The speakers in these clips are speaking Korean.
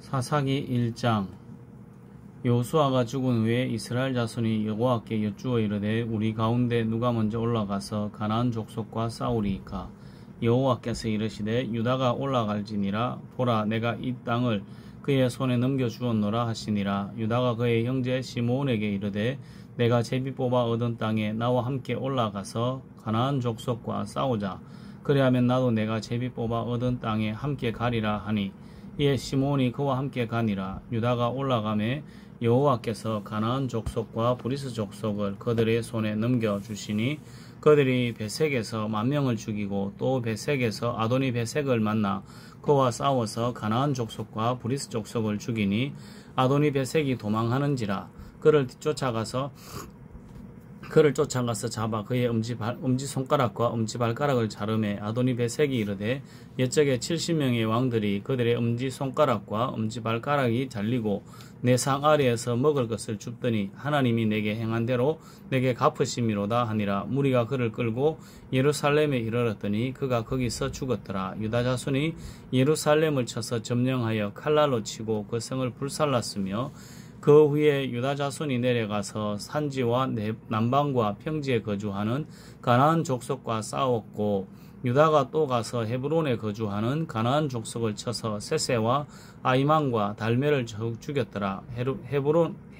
사사기 1장. 여호수아가 죽은 후에 이스라엘 자손이 여호와께 여쭈어 이르되 우리 가운데 누가 먼저 올라가서 가나안 족속과 싸우리이까. 여호와께서 이르시되 유다가 올라갈지니라. 보라, 내가 이 땅을 그의 손에 넘겨주었노라 하시니라. 유다가 그의 형제 시므온에게 이르되 내가 제비 뽑아 얻은 땅에 나와 함께 올라가서 가나안 족속과 싸우자. 그리하면 나도 내가 제비 뽑아 얻은 땅에 함께 가리라 하니, 이에 시므온이 그와 함께 가니라. 유다가 올라가매 여호와께서 가나안 족속과 브리스 족속을 그들의 손에 넘겨주시니, 그들이 베색에서 10,000명을 죽이고 또 베색에서 아도니 베색을 만나 그와 싸워서 가나안 족속과 브리스 족속을 죽이니, 아도니 베색이 도망하는지라. 그를 쫓아가서 잡아 그의 엄지손가락과 엄지발가락을 자르매 아도니 베색이 이르되 옛적에 70명의 왕들이 그들의 엄지손가락과 엄지발가락이 잘리고 내 상 아래에서 먹을 것을 줍더니 하나님이 내게 행한 대로 내게 갚으심이로다 하니라. 무리가 그를 끌고 예루살렘에 이르렀더니 그가 거기서 죽었더라. 유다 자손이 예루살렘을 쳐서 점령하여 칼날로 치고 그 성을 불살랐으며, 그 후에 유다 자손이 내려가서 산지와 남방과 평지에 거주하는 가나안 족속과 싸웠고, 유다가 또 가서 헤브론에 거주하는 가나안 족속을 쳐서 세세와 아이만과 달메를 죽였더라.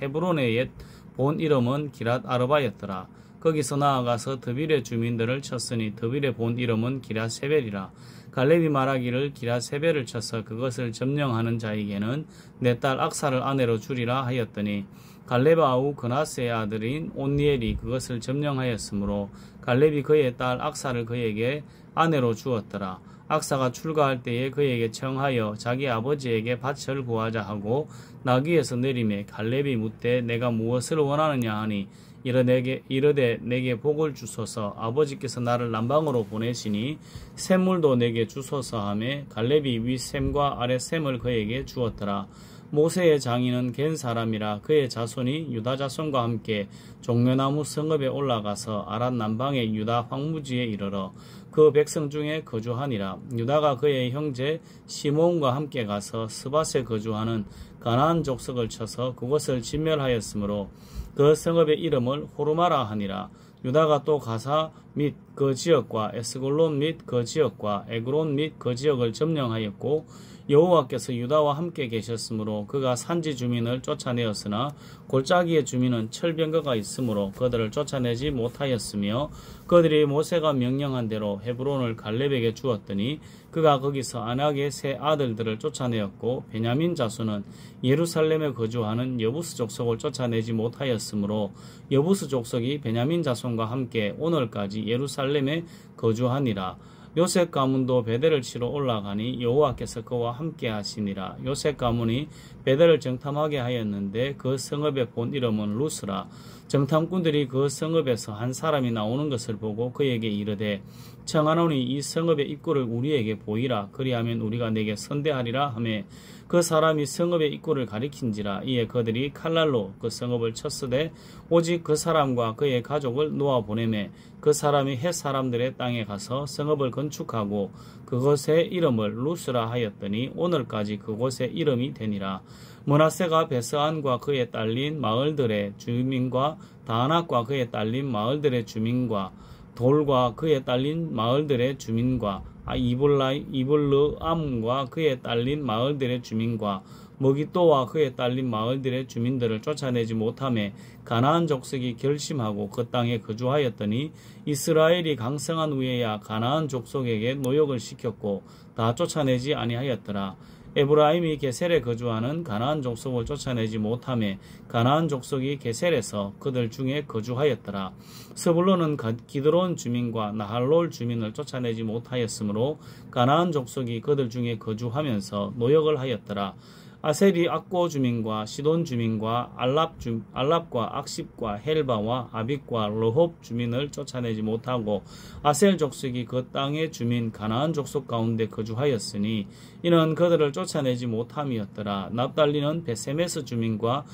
헤브론의 옛 본 이름은 기랏 아르바였더라. 거기서 나아가서 드빌의 주민들을 쳤으니 드빌의 본 이름은 기랏 세벨이라. 갈렙이 말하기를 기랏 세벨을 쳐서 그것을 점령하는 자에게는 내 딸 악사를 아내로 주리라 하였더니, 갈렙 아우 그나스의 아들인 온니엘이 그것을 점령하였으므로 갈렙이 그의 딸 악사를 그에게 아내로 주었더라. 악사가 출가할 때에 그에게 청하여 자기 아버지에게 밭을 구하자 하고 나귀에서 내리매, 갈렙이 묻되 내가 무엇을 원하느냐 하니, 이르되 내게 복을 주소서. 아버지께서 나를 남방으로 보내시니 샘물도 내게 주소서 하매, 갈렙이 위 샘과 아래 샘을 그에게 주었더라. 모세의 장인은 겐 사람이라. 그의 자손이 유다 자손과 함께 종려나무 성읍에 올라가서 아랏 남방의 유다 황무지에 이르러 그 백성 중에 거주하니라. 유다가 그의 형제 시므온과 함께 가서 스밧에 거주하는 가나안 족속을 쳐서 그곳을 진멸하였으므로 그 성읍의 이름을 호르마라 하니라. 유다가 또 가사 및 그 지역과 에스골론 및 그 지역과 에그론 및 그 지역을 점령하였고, 여호와께서 유다와 함께 계셨으므로 그가 산지 주민을 쫓아내었으나 골짜기의 주민은 철병거가 있으므로 그들을 쫓아내지 못하였으며, 그들이 모세가 명령한 대로 헤브론을 갈렙에게 주었더니 그가 거기서 안악의 세 아들들을 쫓아내었고, 베냐민 자손은 예루살렘에 거주하는 여부스 족속을 쫓아내지 못하였으므로 여부스 족속이 베냐민 자손과 함께 오늘까지 예루살렘에 거주하니라. 요셉 가문도 베델을 치러 올라가니 여호와께서 그와 함께 하시니라. 요셉 가문이 베델을 정탐하게 하였는데 그 성읍의 본 이름은 루스라. 정탐꾼들이 그 성읍에서 한 사람이 나오는 것을 보고 그에게 이르되 청하노니 이 성읍의 입구를 우리에게 보이라. 그리하면 우리가 내게 선대하리라 하매, 그 사람이 성읍의 입구를 가리킨지라. 이에 그들이 칼날로 그 성읍을 쳤으되 오직 그 사람과 그의 가족을 놓아보내매, 그 사람이 헷 사람들의 땅에 가서 성읍을 건축하고 그곳의 이름을 루스라 하였더니 오늘까지 그곳의 이름이 되니라. 므낫세가 베스안과 그에 딸린 마을들의 주민과 다낙과 그에 딸린 마을들의 주민과 돌과 그에 딸린 마을들의 주민과 이블르암과 그에 딸린 마을들의 주민과 머기또와 그에 딸린 마을들의 주민들을 쫓아내지 못하매 가나안 족속이 결심하고 그 땅에 거주하였더니, 이스라엘이 강성한 후에야 가나안 족속에게 노역을 시켰고 다 쫓아내지 아니하였더라. 에브라임이 게셀에 거주하는 가나안 족속을 쫓아내지 못하매 가나안 족속이 게셀에서 그들 중에 거주하였더라. 스불론은 기드론 주민과 나할롤 주민을 쫓아내지 못하였으므로 가나안 족속이 그들 중에 거주하면서 노역을 하였더라. 아셀이 악고 주민과 시돈 주민과 알랍과 악십과 헬바와 아빅과 르홉 주민을 쫓아내지 못하고 아셀 족속이 그 땅의 주민 가나안 족속 가운데 거주하였으니 이는 그들을 쫓아내지 못함이었더라. 납달리는 베세메스 주민과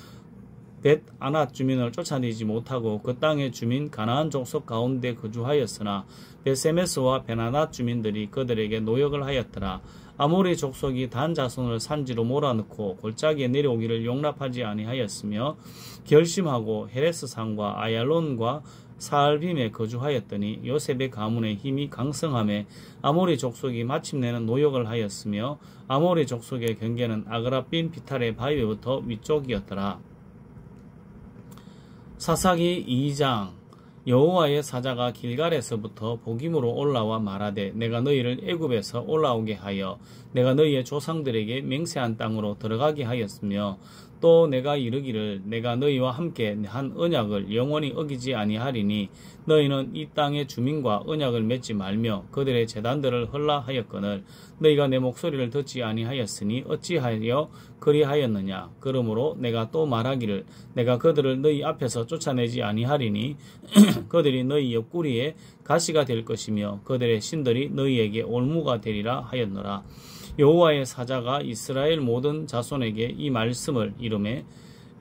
벳 아낫 주민을 쫓아내지 못하고 그 땅의 주민 가나안 족속 가운데 거주하였으나 벳세메스와 베나낫 주민들이 그들에게 노역을 하였더라. 아모리 족속이 단 자손을 산지로 몰아넣고 골짜기에 내려오기를 용납하지 아니하였으며 결심하고 헤레스 산과 아얄론과 사알빔에 거주하였더니 요셉의 가문의 힘이 강성함에 아모리 족속이 마침내는 노역을 하였으며 아모리 족속의 경계는 아그라빔 비탈의 바위부터 위쪽이었더라. 사사기 2장. 여호와의 사자가 길갈에서부터 복임으로 올라와 말하되 내가 너희를 애굽에서 올라오게 하여 내가 너희의 조상들에게 맹세한 땅으로 들어가게 하였으며 또 내가 이르기를 내가 너희와 함께 한 언약을 영원히 어기지 아니하리니 너희는 이 땅의 주민과 언약을 맺지 말며 그들의 제단들을 헐라 하였거늘 너희가 내 목소리를 듣지 아니하였으니 어찌하여 그리하였느냐. 그러므로 내가 또 말하기를 내가 그들을 너희 앞에서 쫓아내지 아니하리니 그들이 너희 옆구리에 가시가 될 것이며 그들의 신들이 너희에게 올무가 되리라 하였노라. 여호와의 사자가 이스라엘 모든 자손에게 이 말씀을 이르매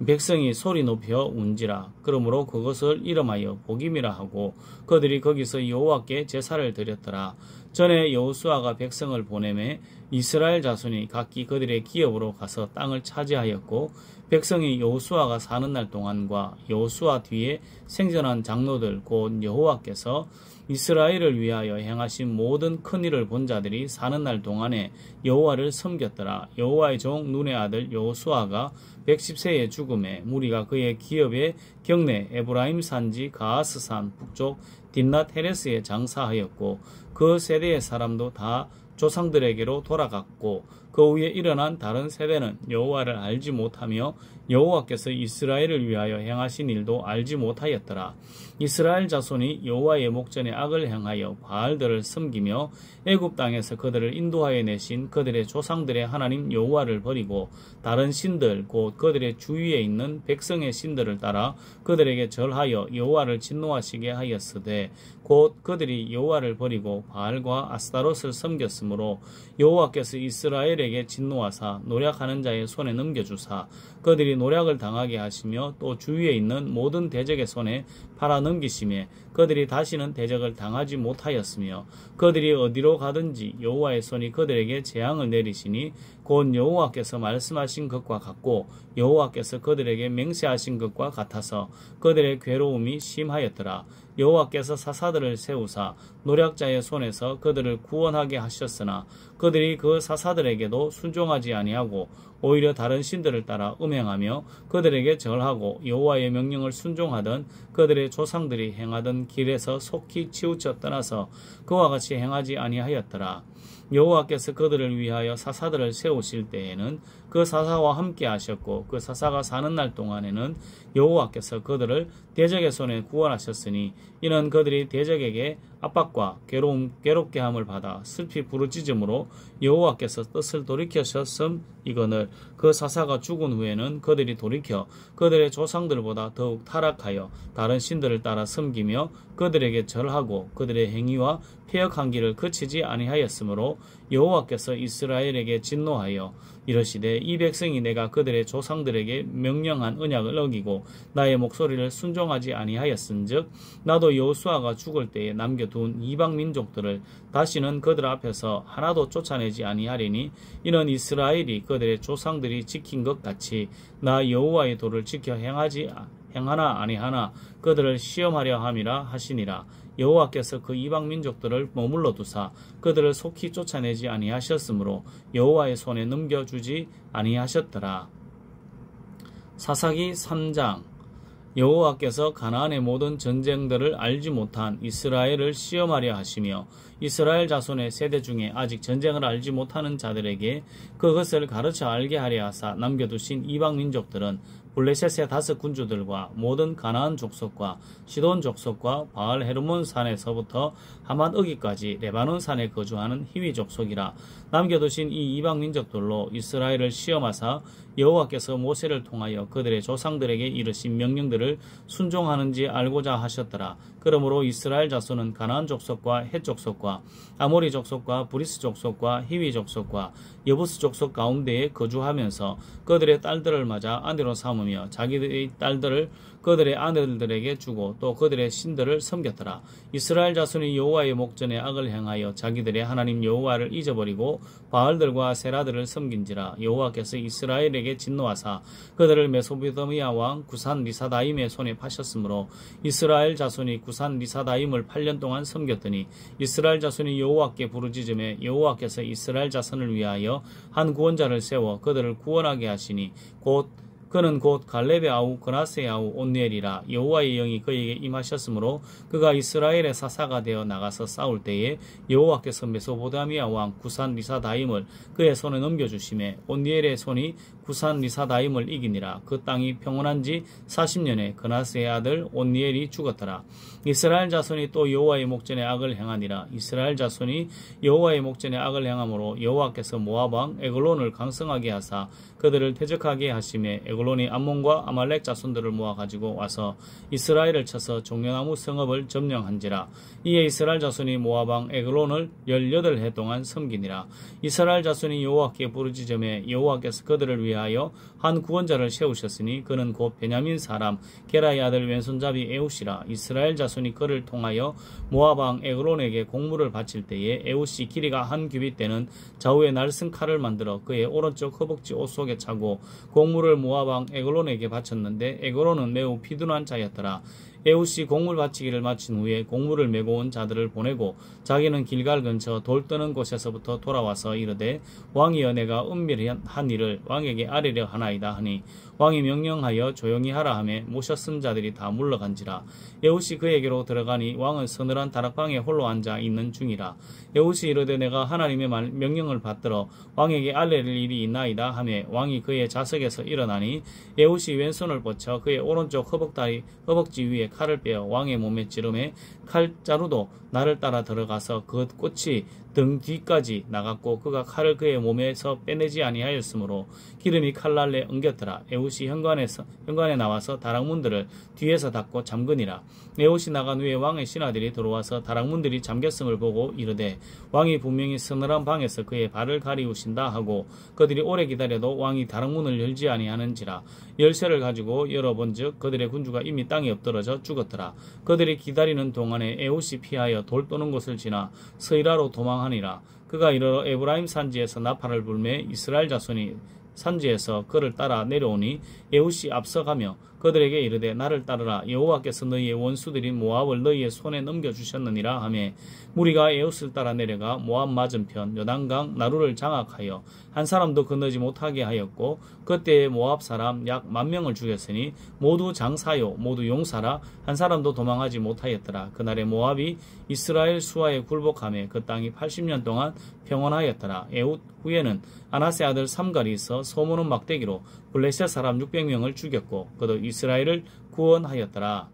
백성이 소리 높여 운지라. 그러므로 그것을 이름하여 복임이라 하고 그들이 거기서 여호와께 제사를 드렸더라. 전에 여호수아가 백성을 보내매 이스라엘 자손이 각기 그들의 기업으로 가서 땅을 차지하였고 백성이 여호수아가 사는 날 동안과 여호수아 뒤에 생전한 장로들 곧 여호와께서 이스라엘을 위하여 행하신 모든 큰 일을 본 자들이 사는 날 동안에 여호와를 섬겼더라. 여호와의 종 눈의 아들 여호수아가 110세에 죽음에 무리가 그의 기업의 경내 에브라임 산지 가하스산 북쪽 딥낫 헤레스에 장사하였고 그 세대의 사람도 다 조상들에게로 돌아갔고 그 후에 일어난 다른 세대는 여호와를 알지 못하며 여호와께서 이스라엘을 위하여 행하신 일도 알지 못하였더라. 이스라엘 자손이 여호와의 목전에 악을 행하여 바알들을 섬기며 애굽 땅에서 그들을 인도하여 내신 그들의 조상들의 하나님 여호와를 버리고 다른 신들 곧 그들의 주위에 있는 백성의 신들을 따라 그들에게 절하여 여호와를 진노하시게 하였으되 곧 그들이 여호와를 버리고 바알과 아스타롯을 섬겼으므로 여호와께서 이스라엘에게 진노하사 노략하는 자의 손에 넘겨주사 그들이 노략을 당하게 하시며 또 주위에 있는 모든 대적의 손에 팔아 넘기심에 그들이 다시는 대적을 당하지 못하였으며 그들이 어디로 가든지 여호와의 손이 그들에게 재앙을 내리시니 곧 여호와께서 말씀하신 것과 같고 여호와께서 그들에게 맹세하신 것과 같아서 그들의 괴로움이 심하였더라. 여호와께서 사사들을 세우사 노략자의 손에서 그들을 구원하게 하셨으나 그들이 그 사사들에게도 순종하지 아니하고 오히려 다른 신들을 따라 음행하며 그들에게 절하고 여호와의 명령을 순종하던 그들의 조상들이 행하던 길에서 속히 치우쳐 떠나서 그와 같이 행하지 아니하였더라. 여호와께서 그들을 위하여 사사들을 세우실 때에는 그 사사와 함께 하셨고 그 사사가 사는 날 동안에는 여호와께서 그들을 대적의 손에 구원하셨으니 이는 그들이 대적에게 압박과 괴롭게 함을 받아 슬피 부르짖음으로 여호와께서 뜻을 돌이키셨음 이거늘 그 사사가 죽은 후에는 그들이 돌이켜 그들의 조상들보다 더욱 타락하여 다른 신들을 따라 섬기며 그들에게 절하고 그들의 행위와 폐역한 길을 그치지 아니하였으므로 여호와께서 이스라엘에게 진노하여 이르시되 이 백성이 내가 그들의 조상들에게 명령한 언약을 어기고 나의 목소리를 순종하지 아니하였은즉 나도 여호수아가 죽을 때에 남겨둔 이방 민족들을 다시는 그들 앞에서 하나도 쫓아내지 아니하리니 이는 이스라엘이 그들의 조상들이 지킨 것 같이 나 여호와의 도를 지켜 행하나 아니하나 그들을 시험하려 함이라 하시니라. 여호와께서 그 이방 민족들을 머물러 두사 그들을 속히 쫓아내지 아니하셨으므로 여호와의 손에 넘겨주지 아니하셨더라. 사사기 3장. 여호와께서 가나안의 모든 전쟁들을 알지 못한 이스라엘을 시험하려 하시며 이스라엘 자손의 세대 중에 아직 전쟁을 알지 못하는 자들에게 그것을 가르쳐 알게 하려 하사 남겨두신 이방 민족들은 블레셋의 5 군주들과 모든 가나안 족속과 시돈 족속과 바알 헤르몬 산에서부터 하맛 어기까지 레바논 산에 거주하는 히위 족속이라. 남겨두신 이 이방 민족들로 이스라엘을 시험하사 여호와께서 모세를 통하여 그들의 조상들에게 이르신 명령들을 순종하는지 알고자 하셨더라. 그러므로 이스라엘 자손은 가나안 족속과 헷 족속과 아모리 족속과 브리스 족속과 히위 족속과 여부스 족속 가운데에 거주하면서 그들의 딸들을 맞아 아내로 삼으며 자기들의 딸들을 그들의 아내들에게 주고 또 그들의 신들을 섬겼더라. 이스라엘 자손이 여호와의 목전에 악을 행하여 자기들의 하나님 여호와를 잊어버리고 바알들과 세라들을 섬긴지라. 여호와께서 이스라엘에게 진노하사 그들을 메소포타미아 왕 구산 리사다임의 손에 파셨으므로 이스라엘 자손이 구산 리사다임을 8년 동안 섬겼더니 이스라엘 자손이 여호와께 부르짖음에 여호와께서 이스라엘 자손을 위하여 한 구원자를 세워 그들을 구원하게 하시니 그는 곧 갈렙의 아우 그나스의 아우 온니엘이라. 여호와의 영이 그에게 임하셨으므로 그가 이스라엘의 사사가 되어 나가서 싸울 때에 여호와께서 메소포타미아 왕 구산 리사다임을 그의 손에 넘겨주심에 온니엘의 손이 구산 리사다임을 이기니라. 그 땅이 평온한 지 40년에 그나스의 아들 온니엘이 죽었더라. 이스라엘 자손이 또 여호와의 목전에 악을 행하니라. 이스라엘 자손이 여호와의 목전에 악을 행함으로 여호와께서 모압 왕 에글론을 강성하게 하사 그들을 퇴적하게 하심에 에글론이 암몬과 아말렉 자손들을 모아 가지고 와서 이스라엘을 쳐서 종려나무 성읍을 점령한지라. 이에 이스라엘 자손이 모압 왕 에글론을 18해 동안 섬기니라. 이스라엘 자손이 여호와께 부르짖음에 여호와께서 그들을 위하여 한 구원자를 세우셨으니 그는 곧 베냐민 사람 게라의 아들 왼손잡이 에웃이라. 이스라엘 자손이 그를 통하여 모압 왕 에글론에게 공물을 바칠 때에 에웃이 길이가 한 규빗 되는 좌우에 날쌘 칼을 만들어 그의 오른쪽 허벅지 옷 속에 차고 공물을 모압 왕 에글론에게 바쳤는데 에글론은 매우 비둔한 자였더라. 에웃이 공물 바치기를 마친 후에 공물을 메고 온 자들을 보내고 자기는 길갈 근처 돌 뜨는 곳에서부터 돌아와서 이르되 왕이여 내가 은밀한 일을 왕에게 아뢰려 하나이다 하니 왕이 명령하여 조용히 하라 하매 모셔 쓴 자들이 다 물러간지라. 에웃이 그에게로 들어가니 왕은 서늘한 다락방에 홀로 앉아 있는 중이라. 에웃이 이르되 내가 하나님의 명령을 받들어 왕에게 알릴 일이 있나이다 하매 왕이 그의 좌석에서 일어나니 에웃이 왼손을 뻗쳐 그의 오른쪽 허벅지 위에 칼을 빼어 왕의 몸에 찌르매 칼자루도 나를 따라 들어가서 그 꽃이 등 뒤까지 나갔고 그가 칼을 그의 몸에서 빼내지 아니하였으므로 기름이 칼날에 엉겼더라. 에웃이 현관에 나와서 다락문들을 뒤에서 닫고 잠그니라. 에웃이 나간 후에 왕의 신하들이 들어와서 다락문들이 잠겼음을 보고 이르되 왕이 분명히 서늘한 방에서 그의 발을 가리우신다 하고 그들이 오래 기다려도 왕이 다락문을 열지 아니하는지라. 열쇠를 가지고 열어본즉 그들의 군주가 이미 땅에 엎드러져 죽었더라. 그들이 기다리는 동안에 에웃이 피하여 돌 떠는 곳을 지나 서이라로 도망하니라. 그가 이르러 에브라임 산지에서 나팔을 불매 이스라엘 자손이 산지에서 그를 따라 내려오니 에웃이 앞서가며 그들에게 이르되 나를 따르라. 여호와께서 너희의 원수들인 모압을 너희의 손에 넘겨주셨느니라 하매 무리가 에웃을 따라 내려가 모압 맞은편 요단강 나루를 장악하여 한 사람도 건너지 못하게 하였고 그때에 모압 사람 약 10,000명을 죽였으니 모두 장사요 모두 용사라 한 사람도 도망하지 못하였더라. 그날에 모압이 이스라엘 수하에 굴복하며 그 땅이 80년 동안 평온하였더라. 에웃 후에는 아나세 아들 삼갈이 있어 소문은 막대기로 블레셋 사람 600명을 죽였고 그도 이스라엘을 구원하였더라.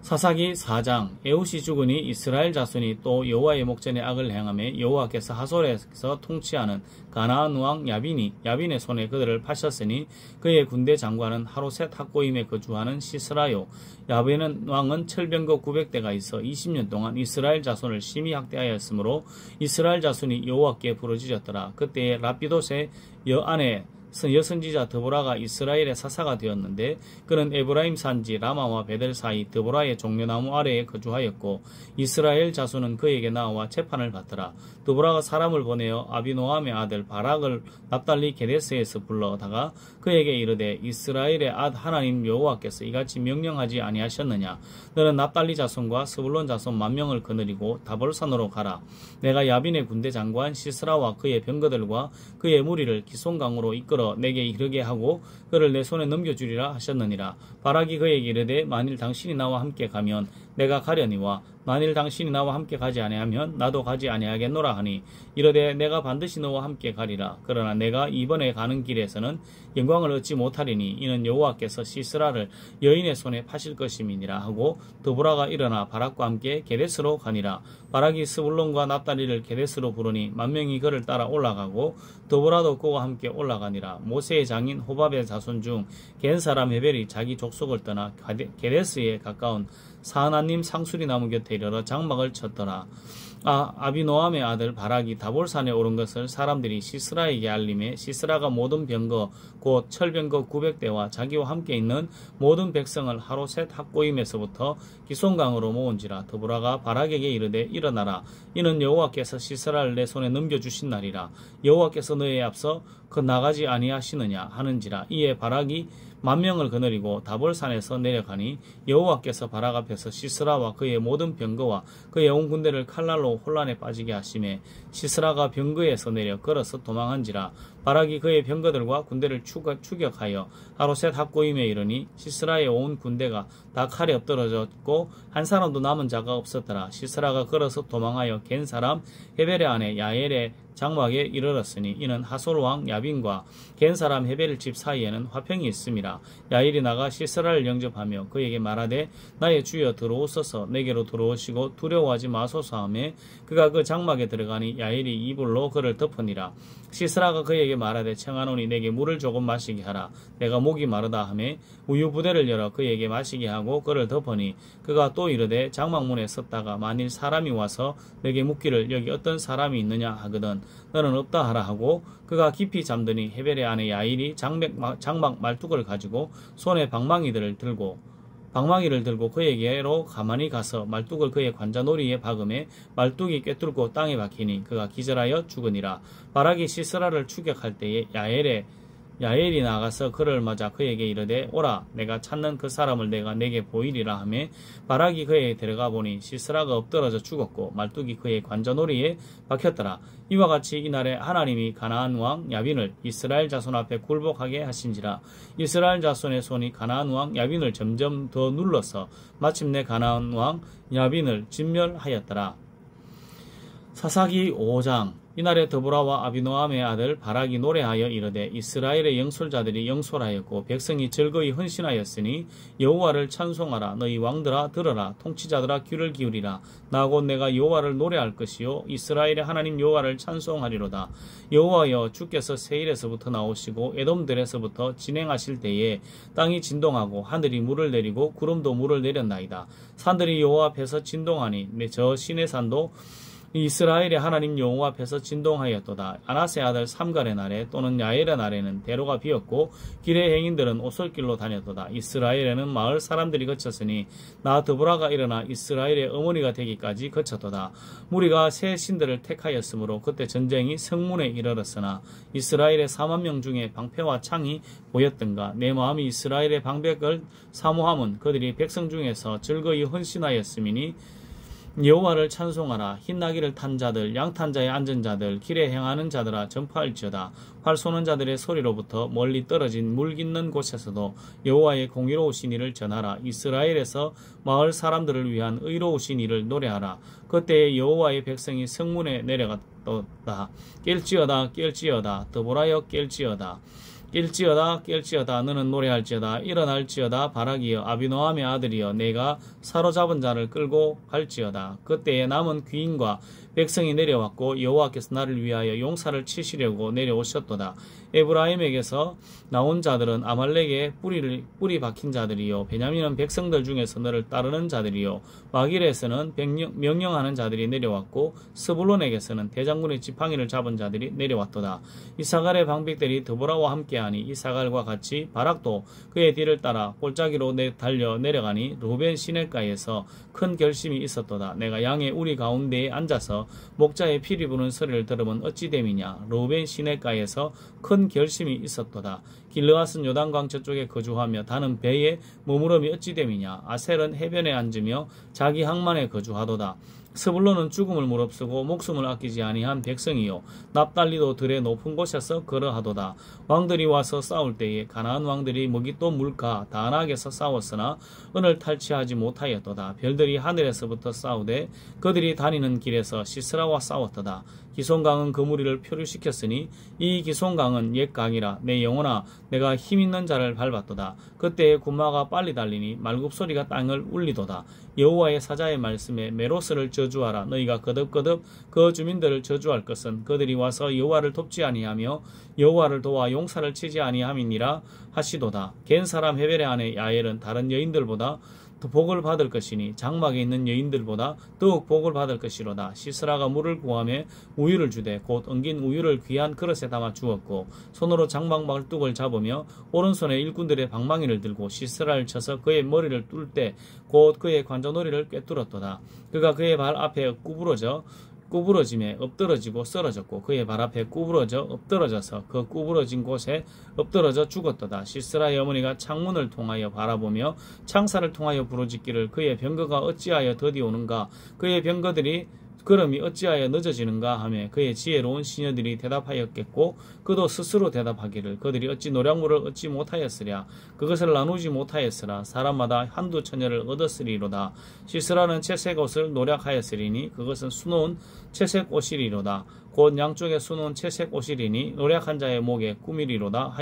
사사기 4장. 에웃이 죽으니 이스라엘 자손이 또 여호와의 목전에 악을 행하며 여호와께서 하솔에서 통치하는 가나안 왕 야빈의 손에 그들을 파셨으니 그의 군대 장관은 하로셋 학고임에 거주하는 시스라요. 야빈 왕은 철병거 900대가 있어 20년 동안 이스라엘 자손을 심히 학대하였으므로 이스라엘 자손이 여호와께 부르짖었더라. 그때에 라피도세 여아내 여선지자 드보라가 이스라엘의 사사가 되었는데 그는 에브라임 산지 라마와 베델 사이 드보라의 종려나무 아래에 거주하였고 이스라엘 자손은 그에게 나와 재판을 받더라. 드보라가 사람을 보내어 아비노함의 아들 바락을 납달리 게데스에서 불러다가 그에게 이르되 이스라엘의 하나님 여호와께서 이같이 명령하지 아니하셨느냐. 너는 납달리 자손과 스불론 자손 10,000명을 거느리고 다볼산으로 가라. 내가 야빈의 군대 장관 시스라와 그의 병거들과 그의 무리를 기손강으로 이끌어 내게 이르게 하고 그를 내 손에 넘겨주리라 하셨느니라. 바락이 그에게 이르되 만일 당신이 나와 함께 가면 내가 가려니와 만일 당신이 나와 함께 가지 아니하면 나도 가지 아니하겠노라 하니 이르되 내가 반드시 너와 함께 가리라. 그러나 내가 이번에 가는 길에서는 영광을 얻지 못하리니 이는 여호와께서 시스라를 여인의 손에 파실 것임이니라 하고 드보라가 일어나 바락과 함께 게데스로 가니라. 바락이 스불론과 납달리를 게데스로 부르니 만명이 그를 따라 올라가고 드보라도 그와 함께 올라가니라. 모세의 장인 호밥의 자손 중 겐 사람 헤벨이 자기 족속을 떠나 게데스에 가까운 사하나님 상수리 나무 곁에 이르러 장막을 쳤더라. 아비노함의 아들 바락이 다볼산에 오른 것을 사람들이 시스라에게 알림해 시스라가 모든 병거 곧 철병거 900대와 자기와 함께 있는 모든 백성을 하루셋 학고임에서부터 기손강으로 모은지라. 드보라가 바락에게 이르되 일어나라. 이는 여호와께서 시스라를 내 손에 넘겨주신 날이라. 여호와께서 너에 앞서 그 나가지 아니하시느냐 하는지라. 이에 바락이 만명을 거느리고 다볼산에서 내려가니 여호와께서 바락 앞에서 시스라와 그의 모든 병거와 그의 온 군대를 칼날로 혼란에 빠지게 하심에 시스라가 병거에서 내려 걸어서 도망한지라. 바락이 그의 병거들과 군대를 추격하여 하루셋 학고임에 이르니 시스라의 온 군대가 다 칼에 엎드러졌고 한 사람도 남은 자가 없었더라. 시스라가 걸어서 도망하여 겐 사람 헤벨의 아내 야엘의 장막에 이르렀으니 이는 하솔왕 야빈과 겐 사람 헤벨 집 사이에는 화평이 있음이라. 야일이 나가 시스라를 영접하며 그에게 말하되 나의 주여 들어오소서. 내게로 들어오시고 두려워하지 마소서 하매 그가 그 장막에 들어가니 야일이 이불로 그를 덮으니라. 시스라가 그에게 말하되 청하노니 내게 물을 조금 마시게 하라. 내가 목이 마르다 하매 우유 부대를 열어 그에게 마시게 하고 그를 덮으니 그가 또 이르되 장막문에 섰다가 만일 사람이 와서 내게 묻기를 여기 어떤 사람이 있느냐 하거든 너는 없다 하라 하고 그가 깊이 잠드니 헤벨의 아내 야일이 장막 말뚝을 가지고 손에 방망이를 들고 그에게로 가만히 가서 말뚝을 그의 관자놀이에 박음에 말뚝이 꿰뚫고 땅에 박히니 그가 기절하여 죽으니라. 바락이 시스라를 추격할 때에 야엘이 나가서 그를 맞아 그에게 이르되 오라 내가 찾는 그 사람을 내가 내게 보이리라 하매 바락이 그에게 들어가 보니 시스라가 엎드러져 죽었고 말뚝이 그의 관자놀이에 박혔더라. 이와 같이 이날에 하나님이 가나안 왕 야빈을 이스라엘 자손 앞에 굴복하게 하신지라. 이스라엘 자손의 손이 가나안 왕 야빈을 점점 더 눌러서 마침내 가나안 왕 야빈을 진멸하였더라. 사사기 5장. 이날에 드보라와 아비노함의 아들 바락이 노래하여 이르되 이스라엘의 영솔자들이 영솔하였고 백성이 즐거이 헌신하였으니 여호와를 찬송하라. 너희 왕들아 들으라. 통치자들아 귀를 기울이라. 나 곧 내가 여호와를 노래할 것이요 이스라엘의 하나님 여호와를 찬송하리로다. 여호와여 주께서 세일에서부터 나오시고 에돔들에서부터 진행하실 때에 땅이 진동하고 하늘이 물을 내리고 구름도 물을 내렸나이다. 산들이 여호와 앞에서 진동하니 저 시내산도 이스라엘의 하나님 여호와 앞에서 진동하였도다. 아나세 아들 삼갈의 날에 또는 야엘의 날에는 대로가 비었고 길의 행인들은 오솔길로 다녔도다. 이스라엘에는 마을 사람들이 거쳤으니 나 드보라가 일어나 이스라엘의 어머니가 되기까지 거쳤도다. 무리가 새 신들을 택하였으므로 그때 전쟁이 성문에 이르렀으나 이스라엘의 4만 명 중에 방패와 창이 보였던가. 내 마음이 이스라엘의 방백을 사모함은 그들이 백성 중에서 즐거이 헌신하였음이니 여호와를 찬송하라. 흰나귀를 탄 자들 양탄자에 앉은 자들 길에 행하는 자들아 전파할지어다. 활 쏘는 자들의 소리로부터 멀리 떨어진 물 깃는 곳에서도 여호와의 공의로우신 일을 전하라. 이스라엘에서 마을 사람들을 위한 의로우신 일을 노래하라. 그때에 여호와의 백성이 성문에 내려갔도다. 깰지어다 깰지어다 드보라여 깰지어다. 깰지어다 너는 노래할지어다. 일어날지어다 바락이여 아비노함의 아들이여 내가 사로잡은 자를 끌고 갈지어다. 그때에 남은 귀인과 백성이 내려왔고 여호와께서 나를 위하여 용사를 치시려고 내려오셨도다. 에브라임에게서 나온 자들은 아말렉의 뿌리 박힌 자들이요 베냐민은 백성들 중에서 너를 따르는 자들이요 마길에서는 명령하는 자들이 내려왔고 스불론에게서는 대장군의 지팡이를 잡은 자들이 내려왔도다. 이사갈의 방백들이 드보라와 함께하니 이사갈과 같이 바락도 그의 뒤를 따라 골짜기로 달려 내려가니 루벤 시냇가에서 큰 결심이 있었도다. 내가 양의 우리 가운데에 앉아서 목자의 피리 부는 소리를 들으면 어찌 됨이냐. 루벤 시냇가에서 큰 결심이 있었도다. 길르앗은 요단강 저쪽에 거주하며 다는 배에 머무름이 어찌 됨이냐. 아셀은 해변에 앉으며 자기 항만에 거주하도다. 스불론은 죽음을 무릅쓰고 목숨을 아끼지 아니한 백성이요 납달리도 들의 높은 곳에서 걸어하도다. 왕들이 와서 싸울 때에 가나안 왕들이 머깃도 물가 다낙에서 싸웠으나 은을 탈취하지 못하였도다. 별들이 하늘에서부터 싸우되 그들이 다니는 길에서 시스라와 싸웠도다. 기손강은 그 무리를 표류시켰으니 이 기손강은 옛 강이라. 내 영혼아 내가 힘있는 자를 밟았도다. 그때의 군마가 빨리 달리니 말굽소리가 땅을 울리도다. 여호와의 사자의 말씀에 메로스를 저주하라. 너희가 거듭거듭 그 주민들을 저주할 것은 그들이 와서 여호와를 돕지 아니하며 여호와를 도와 용사를 치지 아니함이니라 하시도다. 겐 사람 헤벨의 아내 야엘은 다른 여인들보다 더 복을 받을 것이니 장막에 있는 여인들보다 더욱 복을 받을 것이로다. 시스라가 물을 구하며 우유를 주되 곧 엉긴 우유를 귀한 그릇에 담아 주었고 손으로 장막 말뚝을 잡으며 오른손에 일꾼들의 방망이를 들고 시스라를 쳐서 그의 머리를 뚫 때 곧 그의 관자놀이를 꿰뚫었도다. 그가 그의 발 앞에 구부러짐에 엎드러지고 쓰러졌고 그의 발 앞에 구부러져 엎드러져서 그 구부러진 곳에 엎드러져 죽었도다. 시스라의 어머니가 창문을 통하여 바라보며 창살을 통하여 부르짖기를 그의 병거가 어찌하여 더디 오는가 그의 병거들이 걸음이 어찌하여 늦어지는가 하며 그의 지혜로운 시녀들이 대답하였겠고 그도 스스로 대답하기를 그들이 어찌 노량물을 얻지 못하였으랴 그것을 나누지 못하였으라 사람마다 한두 처녀를 얻었으리로다. 시스라는 채색 옷을 노략하였으리니 그것은 수놓은 채색 옷이리로다. 곧 양쪽에 수놓은 채색 옷이리니 노략한 자의 목에 꾸미리로다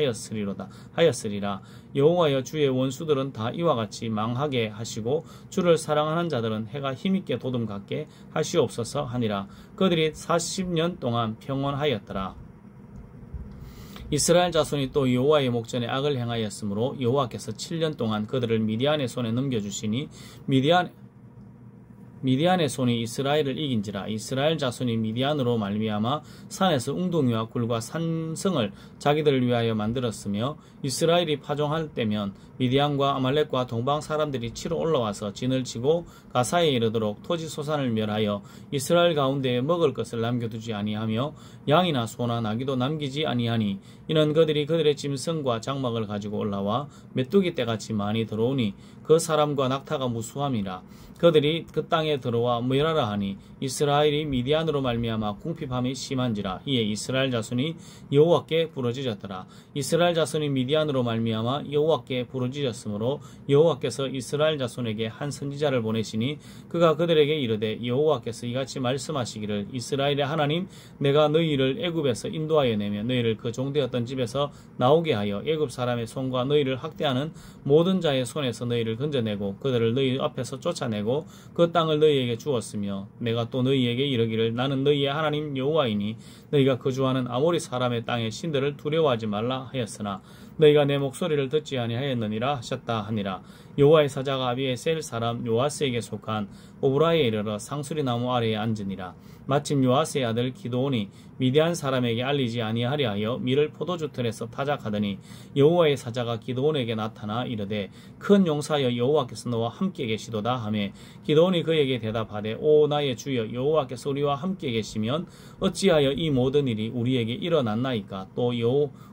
하였으리라. 여호와여 주의 원수들은 다 이와 같이 망하게 하시고 주를 사랑하는 자들은 해가 힘있게 도둠같게 하시옵소서 하니라. 그들이 40년 동안 평온하였더라. 이스라엘 자손이 또 여호와의 목전에 악을 행하였으므로 여호와께서 7년 동안 그들을 미디안의 손에 넘겨주시니 미디안의 손이 이스라엘을 이긴지라. 이스라엘 자손이 미디안으로 말미암아 산에서 웅둥이와 굴과 산성을 자기들을 위하여 만들었으며 이스라엘이 파종할 때면 미디안과 아말렉과 동방 사람들이 치러 올라와서 진을 치고 가사에 이르도록 토지 소산을 멸하여 이스라엘 가운데에 먹을 것을 남겨두지 아니하며 양이나 소나 나귀도 남기지 아니하니 이는 그들이 그들의 짐승과 장막을 가지고 올라와 메뚜기 떼같이 많이 들어오니 그 사람과 낙타가 무수함이라. 그들이 그 땅에 들어와 멸하라 하니 이스라엘이 미디안으로 말미암아 궁핍함이 심한지라. 이에 이스라엘 자손이 여호와께 부르짖었더라. 이스라엘 자손이 미디안으로 말미암아 여호와께 부르짖었으므로 여호와께서 이스라엘 자손에게 한 선지자를 보내시니 그가 그들에게 이르되 여호와께서 이같이 말씀하시기를 이스라엘의 하나님 내가 너희를 애굽에서 인도하여 내며 너희를 그 종되었던 집에서 나오게 하여 애굽 사람의 손과 너희를 학대하는 모든 자의 손에서 너희를 건져내고 그들을 너희 앞에서 쫓아내고 그 땅을 너희에게 주었으며 내가 또 너희에게 이르기를 나는 너희의 하나님 여호와이니 너희가 거주하는 아모리 사람의 땅의 신들을 두려워하지 말라 하였으나 너희가 내 목소리를 듣지 아니하였느니라 하셨다 하니라. 여호와의 사자가 아비에셀 사람 요아스에게 속한 오브라에 이르러 상수리 나무 아래에 앉으니라. 마침 요아스의 아들 기드온이 미디안 사람에게 알리지 아니하려 하여 밀을 포도주 틀에서 타작하더니 여호와의 사자가 기드온에게 나타나 이르되 큰 용사여 여호와께서 너와 함께 계시도다 하매 기드온이 그에게 대답하되 오 나의 주여 여호와께서 우리와 함께 계시면 어찌하여 이 모든 일이 우리에게 일어났나이까. 또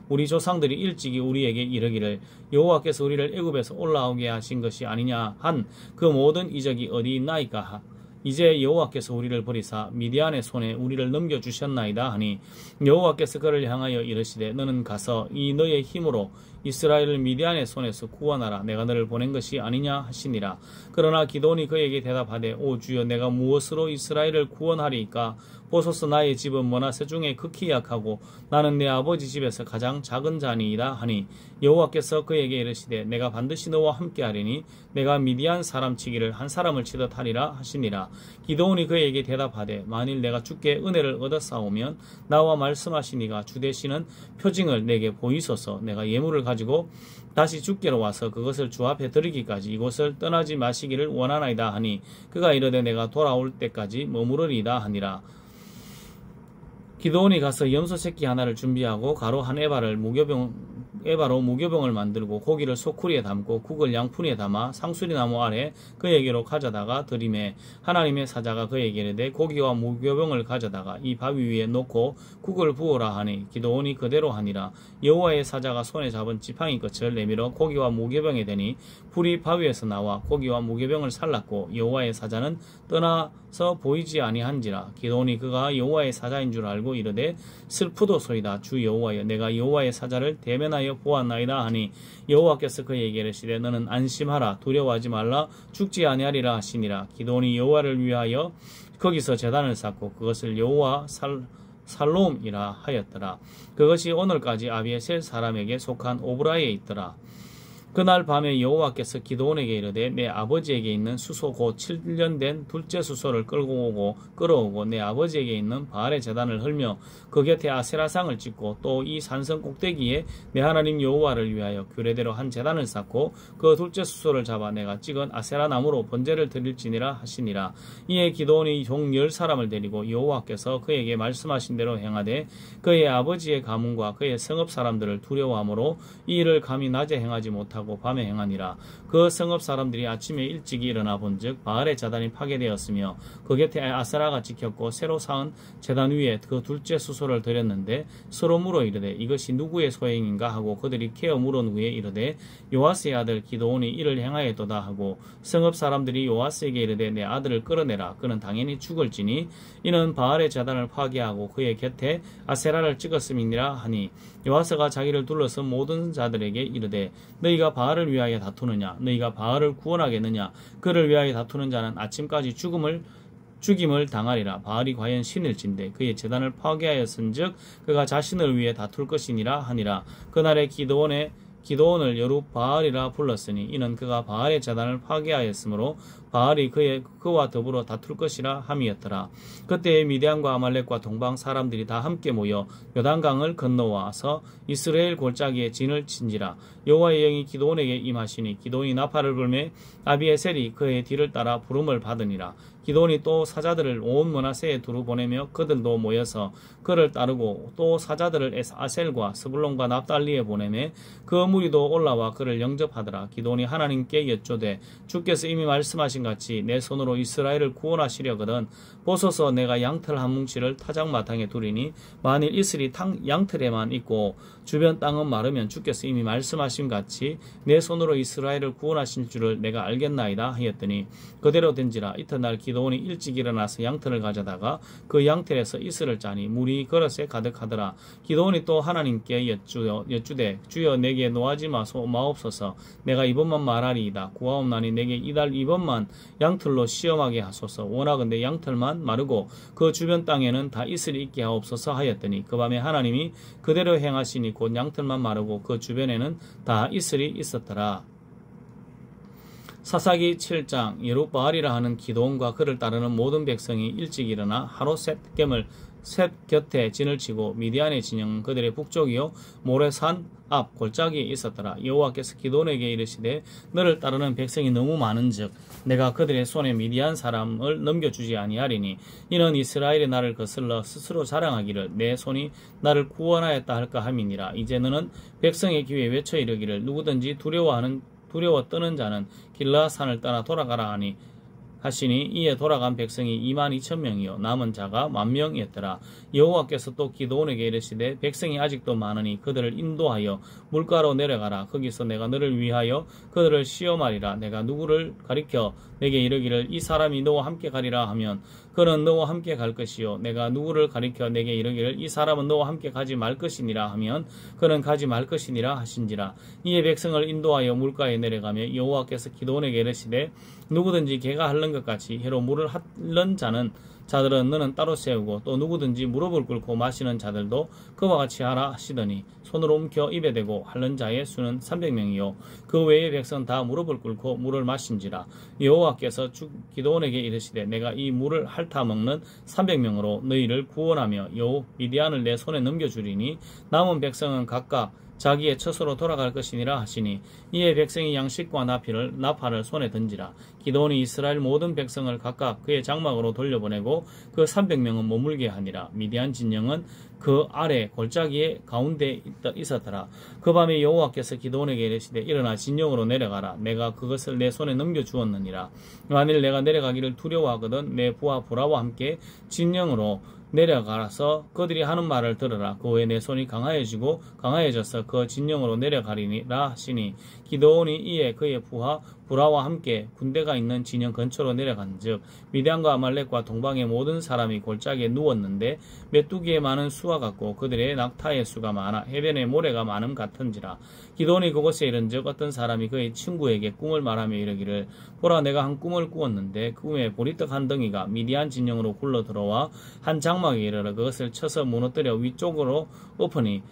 우리 조상들이 일찍이 우리에게 이르기를 여호와께서 우리를 애굽에서 올라오게 하신 것이 아니냐 한 그 모든 이적이 어디 있나이까. 이제 여호와께서 우리를 버리사 미디안의 손에 우리를 넘겨주셨나이다 하니 여호와께서 그를 향하여 이르시되 너는 가서 이 너의 힘으로 이스라엘을 미디안의 손에서 구원하라. 내가 너를 보낸 것이 아니냐 하시니라. 그러나 기드온이 그에게 대답하되 오 주여 내가 무엇으로 이스라엘을 구원하리이까. 보소서 나의 집은 므낫세 중에 극히 약하고 나는 내 아버지 집에서 가장 작은 자니이다 하니 여호와께서 그에게 이르시되 내가 반드시 너와 함께하리니 내가 미디안 사람 치기를 한 사람을 치듯 하리라 하시니라. 기드온이 그에게 대답하되 만일 내가 주께 은혜를 얻었사오면 나와 말씀하시니가 주 되시는 표징을 내게 보이소서. 내가 예물을 가지고 다시 주께로 와서 그것을 주 앞에 드리기까지 이곳을 떠나지 마시기를 원하나이다 하니 그가 이르되 내가 돌아올 때까지 머무르리이다 하니라. 기드온이 가서 염소 새끼 하나를 준비하고 가루 한 에바를 무교병 에바로 무교병을 만들고 고기를 소쿠리에 담고 국을 양푼에 담아 상수리나무 아래 그에게로 가져다가 들이매 하나님의 사자가 그에게 이르되 고기와 무교병을 가져다가 이 바위 위에 놓고 국을 부으라 하니 기드온이 그대로 하니라. 여호와의 사자가 손에 잡은 지팡이 끝을 내밀어 고기와 무교병에 대니 불이 바위에서 나와 고기와 무교병을 살랐고 여호와의 사자는 떠나서 보이지 아니한지라. 기드온이 그가 여호와의 사자인 줄 알고 이르되 슬프도소이다. 주 여호와여, 내가 여호와의 사자를 대면하여 보았나이다 하니 여호와께서 그에게 이르시되 너는 안심하라, 두려워하지 말라, 죽지 아니하리라 하시니라. 기드온이 여호와를 위하여 거기서 제단을 쌓고 그것을 여호와 살롬이라 하였더라. 그것이 오늘까지 아비에셀 사람에게 속한 오브라에 있더라. 그날 밤에 여호와께서 기드온에게 이르되 내 아버지에게 있는 수소 곧 7년 된 둘째 수소를 끌어오고 내 아버지에게 있는 바알의 제단을 헐며 그 곁에 아세라상을 짓고 또 이 산성 꼭대기에 내 하나님 여호와를 위하여 규례대로 한 제단을 쌓고 그 둘째 수소를 잡아 내가 찍은 아세라 나무로 번제를 드릴지니라 하시니라. 이에 기드온이 종 10사람을 데리고 여호와께서 그에게 말씀하신 대로 행하되 그의 아버지의 가문과 그의 성읍 사람들을 두려워하므로 이 일을 감히 낮에 행하지 못하고 밤에 행하니라. 그 성읍 사람들이 아침에 일찍이 일어나 본즉 바알의 제단이 파괴되었으며 그 곁에 아세라가 찍혔고 새로 쌓은 제단 위에 그 둘째 수소를 드렸는데 서로 물어 이르되 이것이 누구의 소행인가 하고 그들이 캐어 물은 후에 이르되 요아스의 아들 기드온이 이를 행하였도다 하고 성읍 사람들이 요아스에게 이르되 내 아들을 끌어내라, 그는 당연히 죽을지니 이는 바알의 제단을 파괴하고 그의 곁에 아세라를 찍었음이니라 하니 요아스가 자기를 둘러서 모든 자들에게 이르되 너희가 바알을 위하여 다투느냐, 너희가 바알을 구원하겠느냐, 그를 위하여 다투는 자는 아침까지 죽임을 당하리라. 바알이 과연 신일진데 그의 제단을 파괴하였은즉 그가 자신을 위해 다툴 것이니라 하니라. 그날에 기드온을 여룻바알이라 불렀으니 이는 그가 바알의 제단을 파괴하였으므로 바알이 그와 더불어 다툴 것이라 함이었더라. 그때에 미디안과 아말렉과 동방 사람들이 다 함께 모여 요단강을 건너와서 이스라엘 골짜기에 진을 친지라. 여호와의 영이 기드온에게 임하시니 기드온이 나팔을 불매 아비에셀이 그의 뒤를 따라 부름을 받으니라. 기드온이 또 사자들을 온 므낫세에 두루 보내며 그들도 모여서 그를 따르고 또 사자들을 아셀과 스불론과 납달리에 보내매 그 무리도 올라와 그를 영접하더라. 기드온이 하나님께 여쭈되 주께서 이미 말씀하신 같이 내 손으로 이스라엘을 구원하시려거든 보소서 내가 양털 한 뭉치를 타작마당에 두리니 만일 이슬이 양털에만 있고 주변 땅은 마르면 주께서 이미 말씀하신 같이 내 손으로 이스라엘을 구원하신 줄을 내가 알겠나이다 하였더니 그대로 된지라. 이튿날 기드온이 일찍 일어나서 양털을 가져다가 그 양털에서 이슬을 짜니 물이 그릇에 가득하더라. 기드온이 또 하나님께 여쭈되 주여 내게 노하지 마옵소서. 내가 이번만 말하리이다. 구하옵나니 내게 이달 이번만 양털로 시험하게 하소서. 원하건대 양털만 마르고 그 주변 땅에는 다 이슬이 있게 하옵소서 하였더니 그 밤에 하나님이 그대로 행하시니 곧 양털만 마르고 그 주변에는 다 이슬이 있었더라. 사사기 7장. 여룻바알이라 하는 기드온과 그를 따르는 모든 백성이 일찍 일어나 하루 셋 곁에 진을 치고 미디안의 진영은 그들의 북쪽이요 모레산 앞 골짜기에 있었더라. 여호와께서 기드온에게 이르시되 너를 따르는 백성이 너무 많은즉 내가 그들의 손에 미디안 사람을 넘겨주지 아니하리니 이는 이스라엘이 나를 거슬러 스스로 자랑하기를 내 손이 나를 구원하였다 할까 함이니라. 이제 너는 백성의 귀에 외쳐 이르기를 누구든지 두려워 떠는 자는 길라산을 떠나 돌아가라 하시니 이에 돌아간 백성이 22,000명이요 남은 자가 10,000명이었더라. 여호와께서 또 기드온에게 이르시되 백성이 아직도 많으니 그들을 인도하여 물가로 내려가라. 거기서 내가 너를 위하여 그들을 시험하리라. 내가 누구를 가리켜 내게 이르기를 이 사람이 너와 함께 가리라 하면 그는 너와 함께 갈 것이요 내가 누구를 가리켜 내게 이르기를 이 사람은 너와 함께 가지 말 것이니라 하면 그는 가지 말 것이니라 하신지라. 이에 백성을 인도하여 물가에 내려가며 여호와께서 기드온에게 이르시되 누구든지 개가 핥는 것 같이 혀로 물을 핥는 자들은 너는 따로 세우고 또 누구든지 무릎을 꿇고 마시는 자들도 그와 같이 하라 하시더니 손으로 움켜 입에 대고 핥는 자의 수는 300명이요 그 외의 백성 다 무릎을 꿇고 물을 마신지라. 여호와께서 기드온에게 이르시되 내가 이 물을 핥아 먹는 300명으로 너희를 구원하며 미디안을 내 손에 넘겨주리니 남은 백성은 각각 자기의 처소로 돌아갈 것이니라 하시니 이에 백성이 양식과 나팔을 손에 던지라. 기드온이 이스라엘 모든 백성을 각각 그의 장막으로 돌려보내고 그 300명은 머물게 하니라. 미디안 진영은 그 아래 골짜기의 가운데 있었더라. 그 밤에 여호와께서 기드온에게 이르시되 일어나 진영으로 내려가라. 내가 그것을 내 손에 넘겨주었느니라. 만일 내가 내려가기를 두려워하거든 내 부하 부라와 함께 진영으로 내려가서 그들이 하는 말을 들으라. 그 후에 내 손이 강하여져서 그 진영으로 내려가리라 하시니 기드온이 이에 그의 부하 부라와 함께 군대가 있는 진영 근처로 내려간즉 미디안과 아말렉과 동방의 모든 사람이 골짜기에 누웠는데 메뚜기에 많은 수와 같고 그들의 낙타의 수가 많아 해변에 모래가 많음 같은지라. 기드온이 그곳에 이른즉 어떤 사람이 그의 친구에게 꿈을 말하며 이르기를 보라 내가 한 꿈을 꾸었는데 그 꿈에 보리떡 한 덩이가 미디안 진영으로 굴러 들어와 한 장막에 이르러 그것을 쳐서 무너뜨려 위쪽으로 엎으니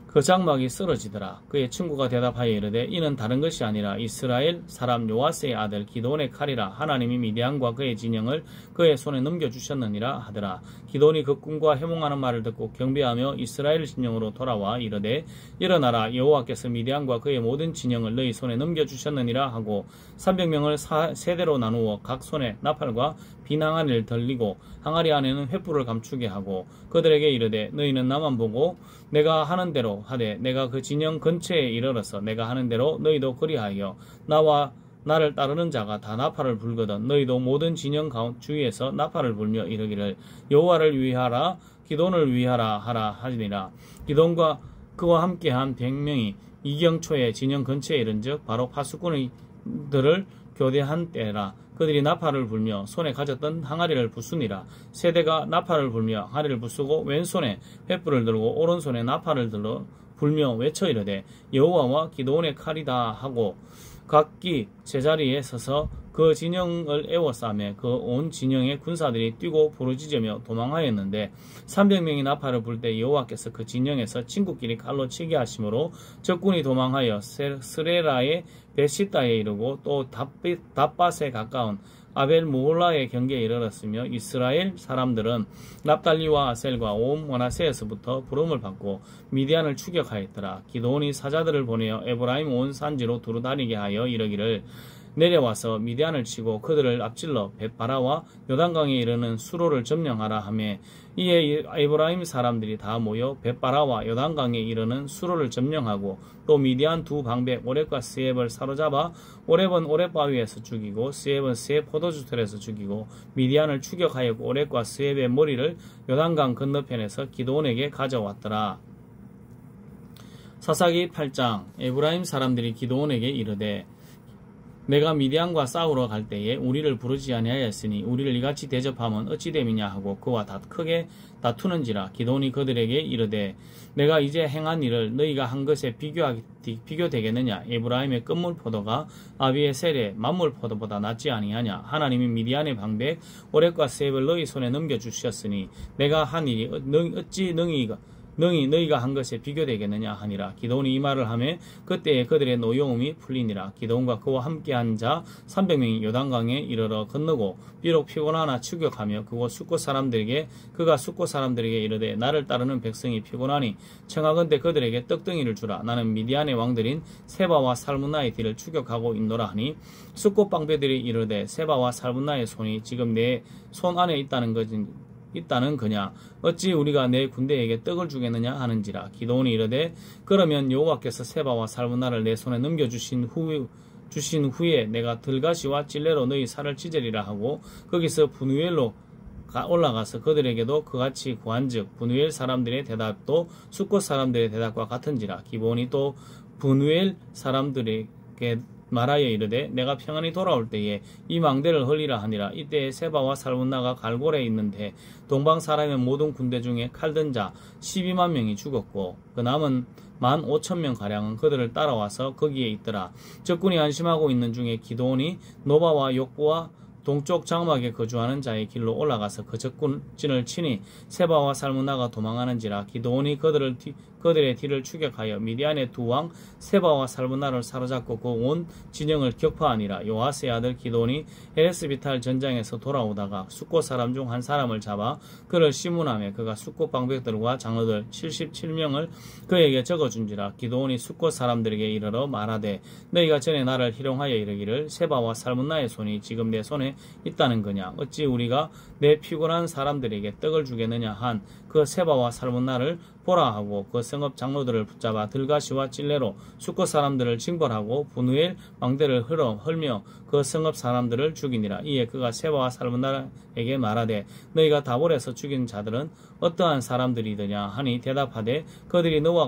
그 장막이 쓰러지더라. 그의 친구가 대답하여 이르되 이는 다른 것이 아니라 이스라엘 사람 요아스의 아들 기드온의 칼이라. 하나님이 미디안과 그의 진영을 그의 손에 넘겨주셨느니라 하더라. 기드온이 그 꿈과 해몽하는 말을 듣고 경배하며 이스라엘 진영으로 돌아와 이르되 일어나라 여호와께서 미디안과 그의 모든 진영을 너희 손에 넘겨주셨느니라 하고 300명을 세대로 나누어 각 손에 나팔과 비낭아리를 들리고 항아리 안에는 횃불을 감추게 하고 그들에게 이르되 너희는 나만 보고 내가 하는 대로 하되 내가 그 진영 근처에 이르러서 내가 하는 대로 너희도 그리하여 나와 나를 따르는 자가 다 나팔을 불거든 너희도 모든 진영 주위에서 나팔을 불며 이르기를 여호와를 위하라 기드온을 위하라 하라 하니라. 기드온과 그와 함께한 100명이 이경초에 진영 근처에 이른즉 바로 파수꾼들을 교대한 때라. 그들이 나팔을 불며 손에 가졌던 항아리를 부수니라. 세대가 나팔을 불며 항아리를 부수고 왼손에 횃불을 들고 오른손에 나팔을 들어 불며 외쳐 이르되 여호와와 기드온의 칼이다 하고 각기 제자리에 서서 그 진영을 에워싸매 그 온 진영의 군사들이 뛰고 부르짖으며 도망하였는데 300명이 나팔을 불 때 여호와께서 그 진영에서 친구끼리 칼로 치게 하심으로 적군이 도망하여 스레라의 베시다에 이르고 또 답밭에 가까운 아벨무홀라의 경계에 이르렀으며 이스라엘 사람들은 납달리와 아셀과 온 머나세에서부터 부름을 받고 미디안을 추격하였더라. 기드온이 사자들을 보내어 에브라임 온 산지로 두루 다니게 하여 이르기를 내려와서 미디안을 치고 그들을 앞질러 벳바라와 요단강에 이르는 수로를 점령하라 하며 이에 에브라임 사람들이 다 모여 벳바라와 요단강에 이르는 수로를 점령하고 또 미디안 두 방백 오렙과 스엡을 사로잡아 오렙은 오렙바위에서 죽이고 스엡은 스엡 포도주틀에서 죽이고 미디안을 추격하여 오렙과 스엡의 머리를 요단강 건너편에서 기드온에게 가져왔더라. 사사기 8장. 에브라임 사람들이 기드온에게 이르되 내가 미디안과 싸우러 갈 때에 우리를 부르지 아니하였으니 우리를 이같이 대접하면 어찌 됨이냐 하고 그와 크게 다투는지라. 기드온이 그들에게 이르되 내가 이제 행한 일을 너희가 한 것에 비교되겠느냐. 에브라임의 끝물 포도가 아비에셀의 만물 포도보다 낫지 아니하냐. 하나님이 미디안의 방백 오렙과 스엡을 너희 손에 넘겨주셨으니 내가 한 일이 어찌 너희가 한 것에 비교되겠느냐 하니라. 기드온이 이 말을 하며 그때에 그들의 노여움이 풀리니라. 기드온과 그와 함께한 자 300명이 요단강에 이르러 건너고 비록 피곤하나 추격하며 그가 숫곳 사람들에게 이르되 나를 따르는 백성이 피곤하니 청하건대 그들에게 떡덩이를 주라. 나는 미디안의 왕들인 세바와 살문나의 뒤를 추격하고 있노라 하니 숫곳 방배들이 이르되 세바와 살문나의 손이 지금 내 손 안에 있다는 거냐. 어찌 우리가 내 군대에게 떡을 주겠느냐 하는지라. 기드온이 이르되 그러면 여호와께서 세바와 살문나를 내 손에 넘겨주신 후에 내가 들가시와 찔레로 너희 살을 찢으리라 하고 거기서 분우엘로 올라가서 그들에게도 그같이 구한즉 분우엘 사람들의 대답도 숫곳 사람들의 대답과 같은지라. 기드온이 또 분우엘 사람들에게 말하여 이르되 내가 평안히 돌아올 때에 이 망대를 헐리라 하니라. 이때에 세바와 살문나가 갈골에 있는데 동방 사람의 모든 군대 중에 칼든 자 12만 명이 죽었고 그 남은 15,000명가량은 그들을 따라와서 거기에 있더라. 적군이 안심하고 있는 중에 기드온이 노바와 욕부와 동쪽 장막에 거주하는 자의 길로 올라가서 그 적군진을 치니 세바와 살문나가 도망하는지라. 기드온이 그들의 뒤를 추격하여 미디안의 두 왕 세바와 살문나를 사로잡고 그 온 진영을 격파하니라. 요아스의 아들 기돈이 헤레스비탈 전장에서 돌아오다가 숫곳 사람 중 한 사람을 잡아 그를 시문하며 그가 숫곳 방백들과 장로들 77명을 그에게 적어준지라. 기도온이 숫곳 사람들에게 이르러 말하되 너희가 전에 나를 희롱하여 이르기를 세바와 살문나의 손이 지금 내 손에 있다는 거냐. 어찌 우리가 내 피곤한 사람들에게 떡을 주겠느냐 한 그 세바와 살문나를 보라 하고 그 성읍 장로들을 붙잡아 들가시와 찔레로 숫곳 사람들을 징벌하고 분우엘 망대를 헐며 그 성읍 사람들을 죽이니라. 이에 그가 세바와 살문나에게 말하되 너희가 다볼에서 죽인 자들은 어떠한 사람들이더냐 하니 대답하되 그들이 너와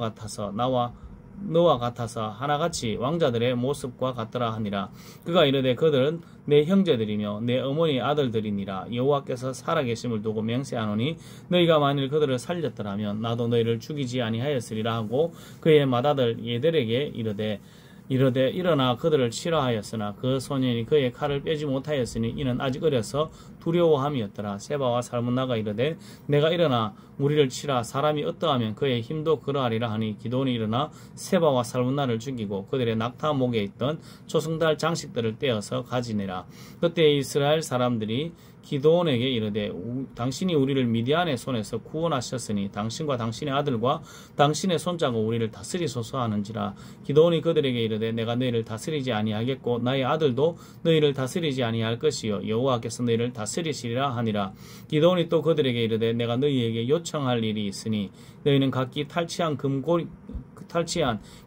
같아서 하나같이 왕자들의 모습과 같더라 하니라. 그가 이르되 그들은 내 형제들이며 내 어머니 아들들이니라. 여호와께서 살아계심을 두고 맹세하노니 너희가 만일 그들을 살렸더라면 나도 너희를 죽이지 아니하였으리라 하고 그의 맏아들 예들에게 이르되 일어나 그들을 치라 하였으나 그 소년이 그의 칼을 빼지 못하였으니 이는 아직 어려서 두려워함이었더라. 세바와 살문나가 이르되 내가 일어나 무리를 치라. 사람이 어떠하면 그의 힘도 그러하리라 하니 기돈이 일어나 세바와 살문나를 죽이고 그들의 낙타 목에 있던 초승달 장식들을 떼어서 가지니라. 그때 이스라엘 사람들이 기도온에게 이르되 당신이 우리를 미디안의 손에서 구원하셨으니 당신과 당신의 아들과 당신의 손자가 우리를 다스리소서 하는지라. 기도온이 그들에게 이르되 내가 너희를 다스리지 아니하겠고 나의 아들도 너희를 다스리지 아니할 것이요 여호와께서 너희를 다스리시리라 하니라. 기도온이 또 그들에게 이르되 내가 너희에게 요청할 일이 있으니 너희는 각기 탈취한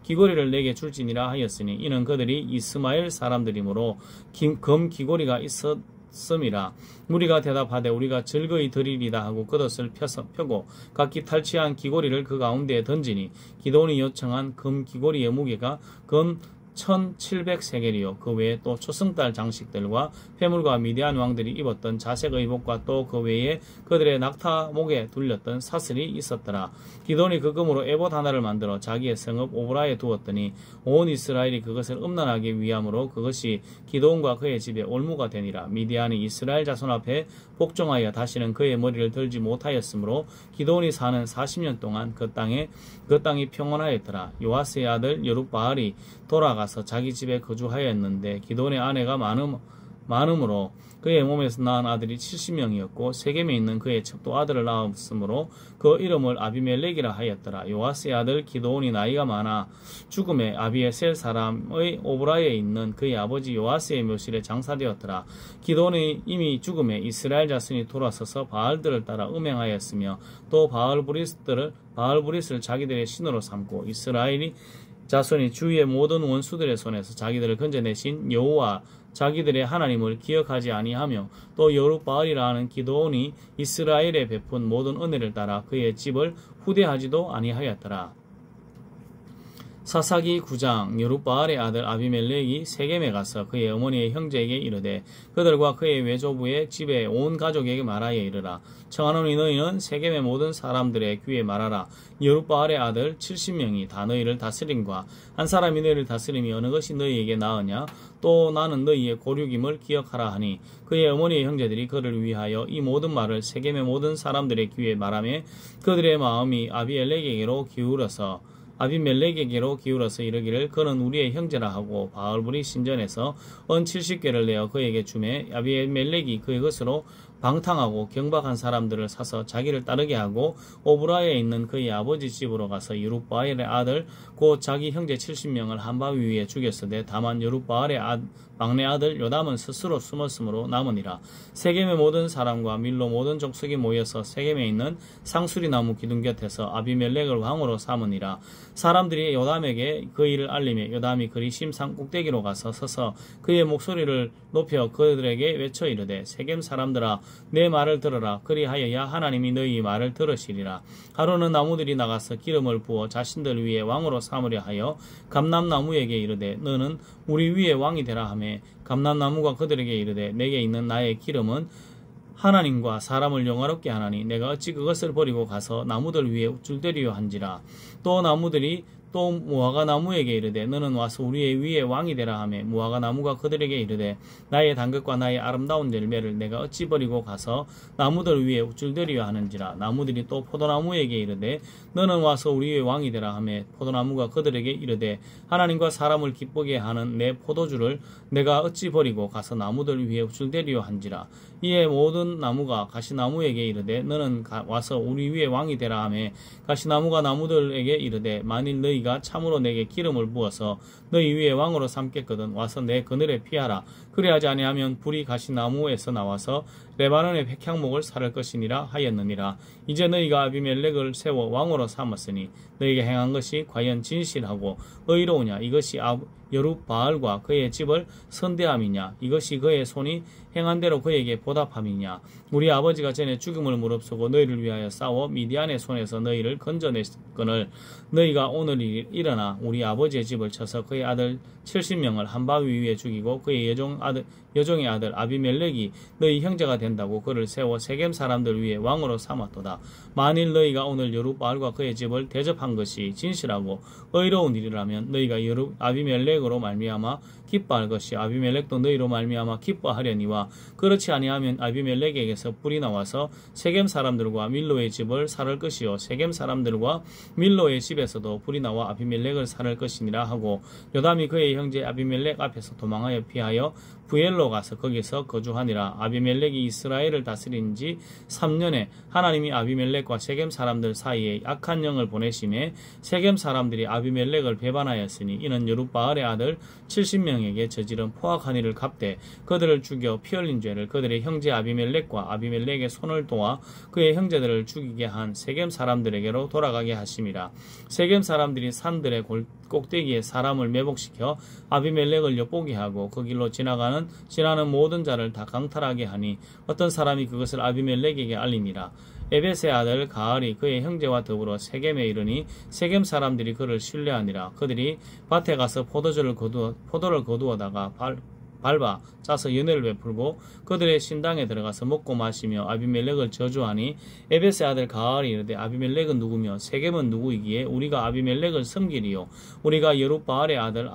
귀고리를 내게 줄지니라 하였으니 이는 그들이 이스마엘 사람들이므로 금 귀고리가 있었음이라. 무리가 대답하되 우리가 즐거이 드리리다 하고 겉옷을 펴고 각기 탈취한 귀고리를 그 가운데에 던지니 기돈이 요청한 금 귀고리의 무게가 금 1700세겔이요 그 외에 또 초승달 장식들과 회물과 미디안 왕들이 입었던 자색 의복과 또 그 외에 그들의 낙타 목에 둘렸던 사슬이 있었더라. 기돈이 그 금으로 에봇 하나를 만들어 자기의 성읍 오브라에 두었더니 온 이스라엘이 그것을 음란하기 위함으로 그것이 기돈과 그의 집에 올무가 되니라. 미디안이 이스라엘 자손 앞에 복종하여 다시는 그의 머리를 들지 못하였으므로 기돈이 사는 40년 동안 그 땅이 평온하였더라. 요아스의 아들 여룹바알이 돌아가서 자기 집에 거주하였는데 기돈의 아내가 많음으로 그의 몸에서 낳은 아들이 70명이었고 세겜에 있는 그의 첩도 아들을 낳았으므로 그 이름을 아비멜렉이라 하였더라. 요아스의 아들 기도온이 나이가 많아 죽음에 아비에셀 사람의 오브라에 있는 그의 아버지 요아스의 묘실에 장사되었더라. 기도온이 이미 죽음에 이스라엘 자손이 돌아서서 바알들을 따라 음행하였으며 또 바알브릿을 자기들의 신으로 삼고 이스라엘이 자손이 주위의 모든 원수들의 손에서 자기들을 건져내신 여호와 자기들의 하나님을 기억하지 아니하며 또 여룹바알이라 하는 기도온이 이스라엘에 베푼 모든 은혜를 따라 그의 집을 후대하지도 아니하였더라. 사사기 9장. 여룹바알의 아들 아비멜렉이 세겜에 가서 그의 어머니의 형제에게 이르되 그들과 그의 외조부의 집에 온 가족에게 말하여 이르라. 청하노니 너희는 세겜의 모든 사람들의 귀에 말하라. 여룹바알의 아들 70명이 다 너희를 다스림과 한 사람이 너희를 다스림이 어느 것이 너희에게 나으냐. 또 나는 너희의 고륙임을 기억하라 하니 그의 어머니의 형제들이 그를 위하여 이 모든 말을 세겜의 모든 사람들의 귀에 말하며 그들의 마음이 아비멜렉에게로 기울어서 이르기를 그는 우리의 형제라 하고 바알브리 신전에서 은 70개를 내어 그에게 주매 아비멜렉이 그의 것으로 방탕하고 경박한 사람들을 사서 자기를 따르게 하고 오브라에 있는 그의 아버지 집으로 가서 여룹바알의 아들 곧 자기 형제 70명을 한 바위 위에 죽였으되 다만 여룹바알의 막내 아들 요담은 스스로 숨었으므로 남으니라. 세겜의 모든 사람과 밀로 모든 족속이 모여서 세겜에 있는 상수리 나무 기둥 곁에서 아비멜렉을 왕으로 삼으니라. 사람들이 요담에게 그 일을 알리며 요담이 그리심 산 꼭대기로 가서 서서 그의 목소리를 높여 그들에게 외쳐 이르되 세겜 사람들아 내 말을 들어라. 그리하여야 하나님이 너희 말을 들으시리라. 하루는 나무들이 나가서 기름을 부어 자신들 위에 왕으로 삼으려 하여 감람나무에게 이르되 너는 우리 위에 왕이 되라 하며 감람나무가 그들에게 이르되 내게 있는 나의 기름은 하나님과 사람을 영화롭게 하나니 내가 어찌 그것을 버리고 가서 나무들 위에 줄대리요 한지라. 또 나무들이 또 무화과 나무에게 이르되 너는 와서 우리의 위에 왕이 되라 하매 무화과 나무가 그들에게 이르되 나의 단것과 나의 아름다운 열매를 내가 어찌 버리고 가서 나무들 위에 우쭐대리려 하는지라. 나무들이 또 포도나무에게 이르되 너는 와서 우리의 왕이 되라 하매 포도나무가 그들에게 이르되 하나님과 사람을 기쁘게 하는 내 포도주를 내가 어찌 버리고 가서 나무들 위에 우쭐대리려 한지라. 이에 모든 나무가 가시나무에게 이르되 너는 와서 우리 위에 왕이 되라 하매 가시나무가 나무들에게 이르되 만일 너희가 참으로 내게 기름을 부어서 너희 위에 왕으로 삼겠거든 와서 내 그늘에 피하라. 그리하지 아니하면 불이 가시나무에서 나와서 레바논의 백향목을 사를 것이니라 하였느니라. 이제 너희가 아비멜렉을 세워 왕으로 삼았으니 너희가 행한 것이 과연 진실하고 의로우냐. 이것이 여룻바알과 그의 집을 선대함이냐. 이것이 그의 손이 행한 대로 그에게 보답함이냐. 우리 아버지가 전에 죽임을 무릅쓰고 너희를 위하여 싸워 미디안의 손에서 너희를 건져냈거늘 너희가 오늘 일어나 우리 아버지의 집을 쳐서 그의 아들 70명을 한 바위 위에 죽이고 그의 여종의 아들 아비멜렉이 너희 형제가 된다고 그를 세워 세겜 사람들 위에 왕으로 삼았도다. 만일 너희가 오늘 여룻바알과 그의 집을 대접한 것이 진실하고 의로운 일이라면 너희가 아비멜렉으로 말미암아 기뻐할 것이 아비멜렉도 너희로 말미암아 기뻐하려니와 그렇지 아니하면 아비멜렉에게서 불이 나와서 세겜 사람들과 밀로의 집을 살을 것이요 세겜 사람들과 밀로의 집에서도 불이 나와 아비멜렉을 살을 것이니라 하고 요담이 그의 형제 아비멜렉 앞에서 도망하여 피하여 부엘로 가서 거기서 거주하니라. 아비멜렉이 이스라엘을 다스린 지 3년에 하나님이 아비멜렉과 세겜 사람들 사이에 악한 영을 보내심에 세겜 사람들이 아비멜렉을 배반하였으니 이는 여룻바알의 아들 70명에게 저지른 포악한 일을 갚되 그들을 죽여 피 흘린 죄를 그들의 형제 아비멜렉과 아비멜렉의 손을 도와 그의 형제들을 죽이게 한 세겜 사람들에게로 돌아가게 하심이라. 세겜 사람들이 산들의 꼭대기에 사람을 매복시켜 아비멜렉을 엿보게 하고 그 길로 지나는 모든 자를 다 강탈하게 하니 어떤 사람이 그것을 아비멜렉에게 알리니라. 에벳의 아들 가알이 그의 형제와 더불어 세겜에 이르니 세겜 사람들이 그를 신뢰하니라. 그들이 밭에 가서 포도를 거두어다가 밟아 짜서 연회를 베풀고 그들의 신당에 들어가서 먹고 마시며 아비멜렉을 저주하니 에벳의 아들 가알이 이르되 아비멜렉은 누구며 세겜은 누구이기에 우리가 아비멜렉을 섬기리요. 우리가 여룻바알의 아들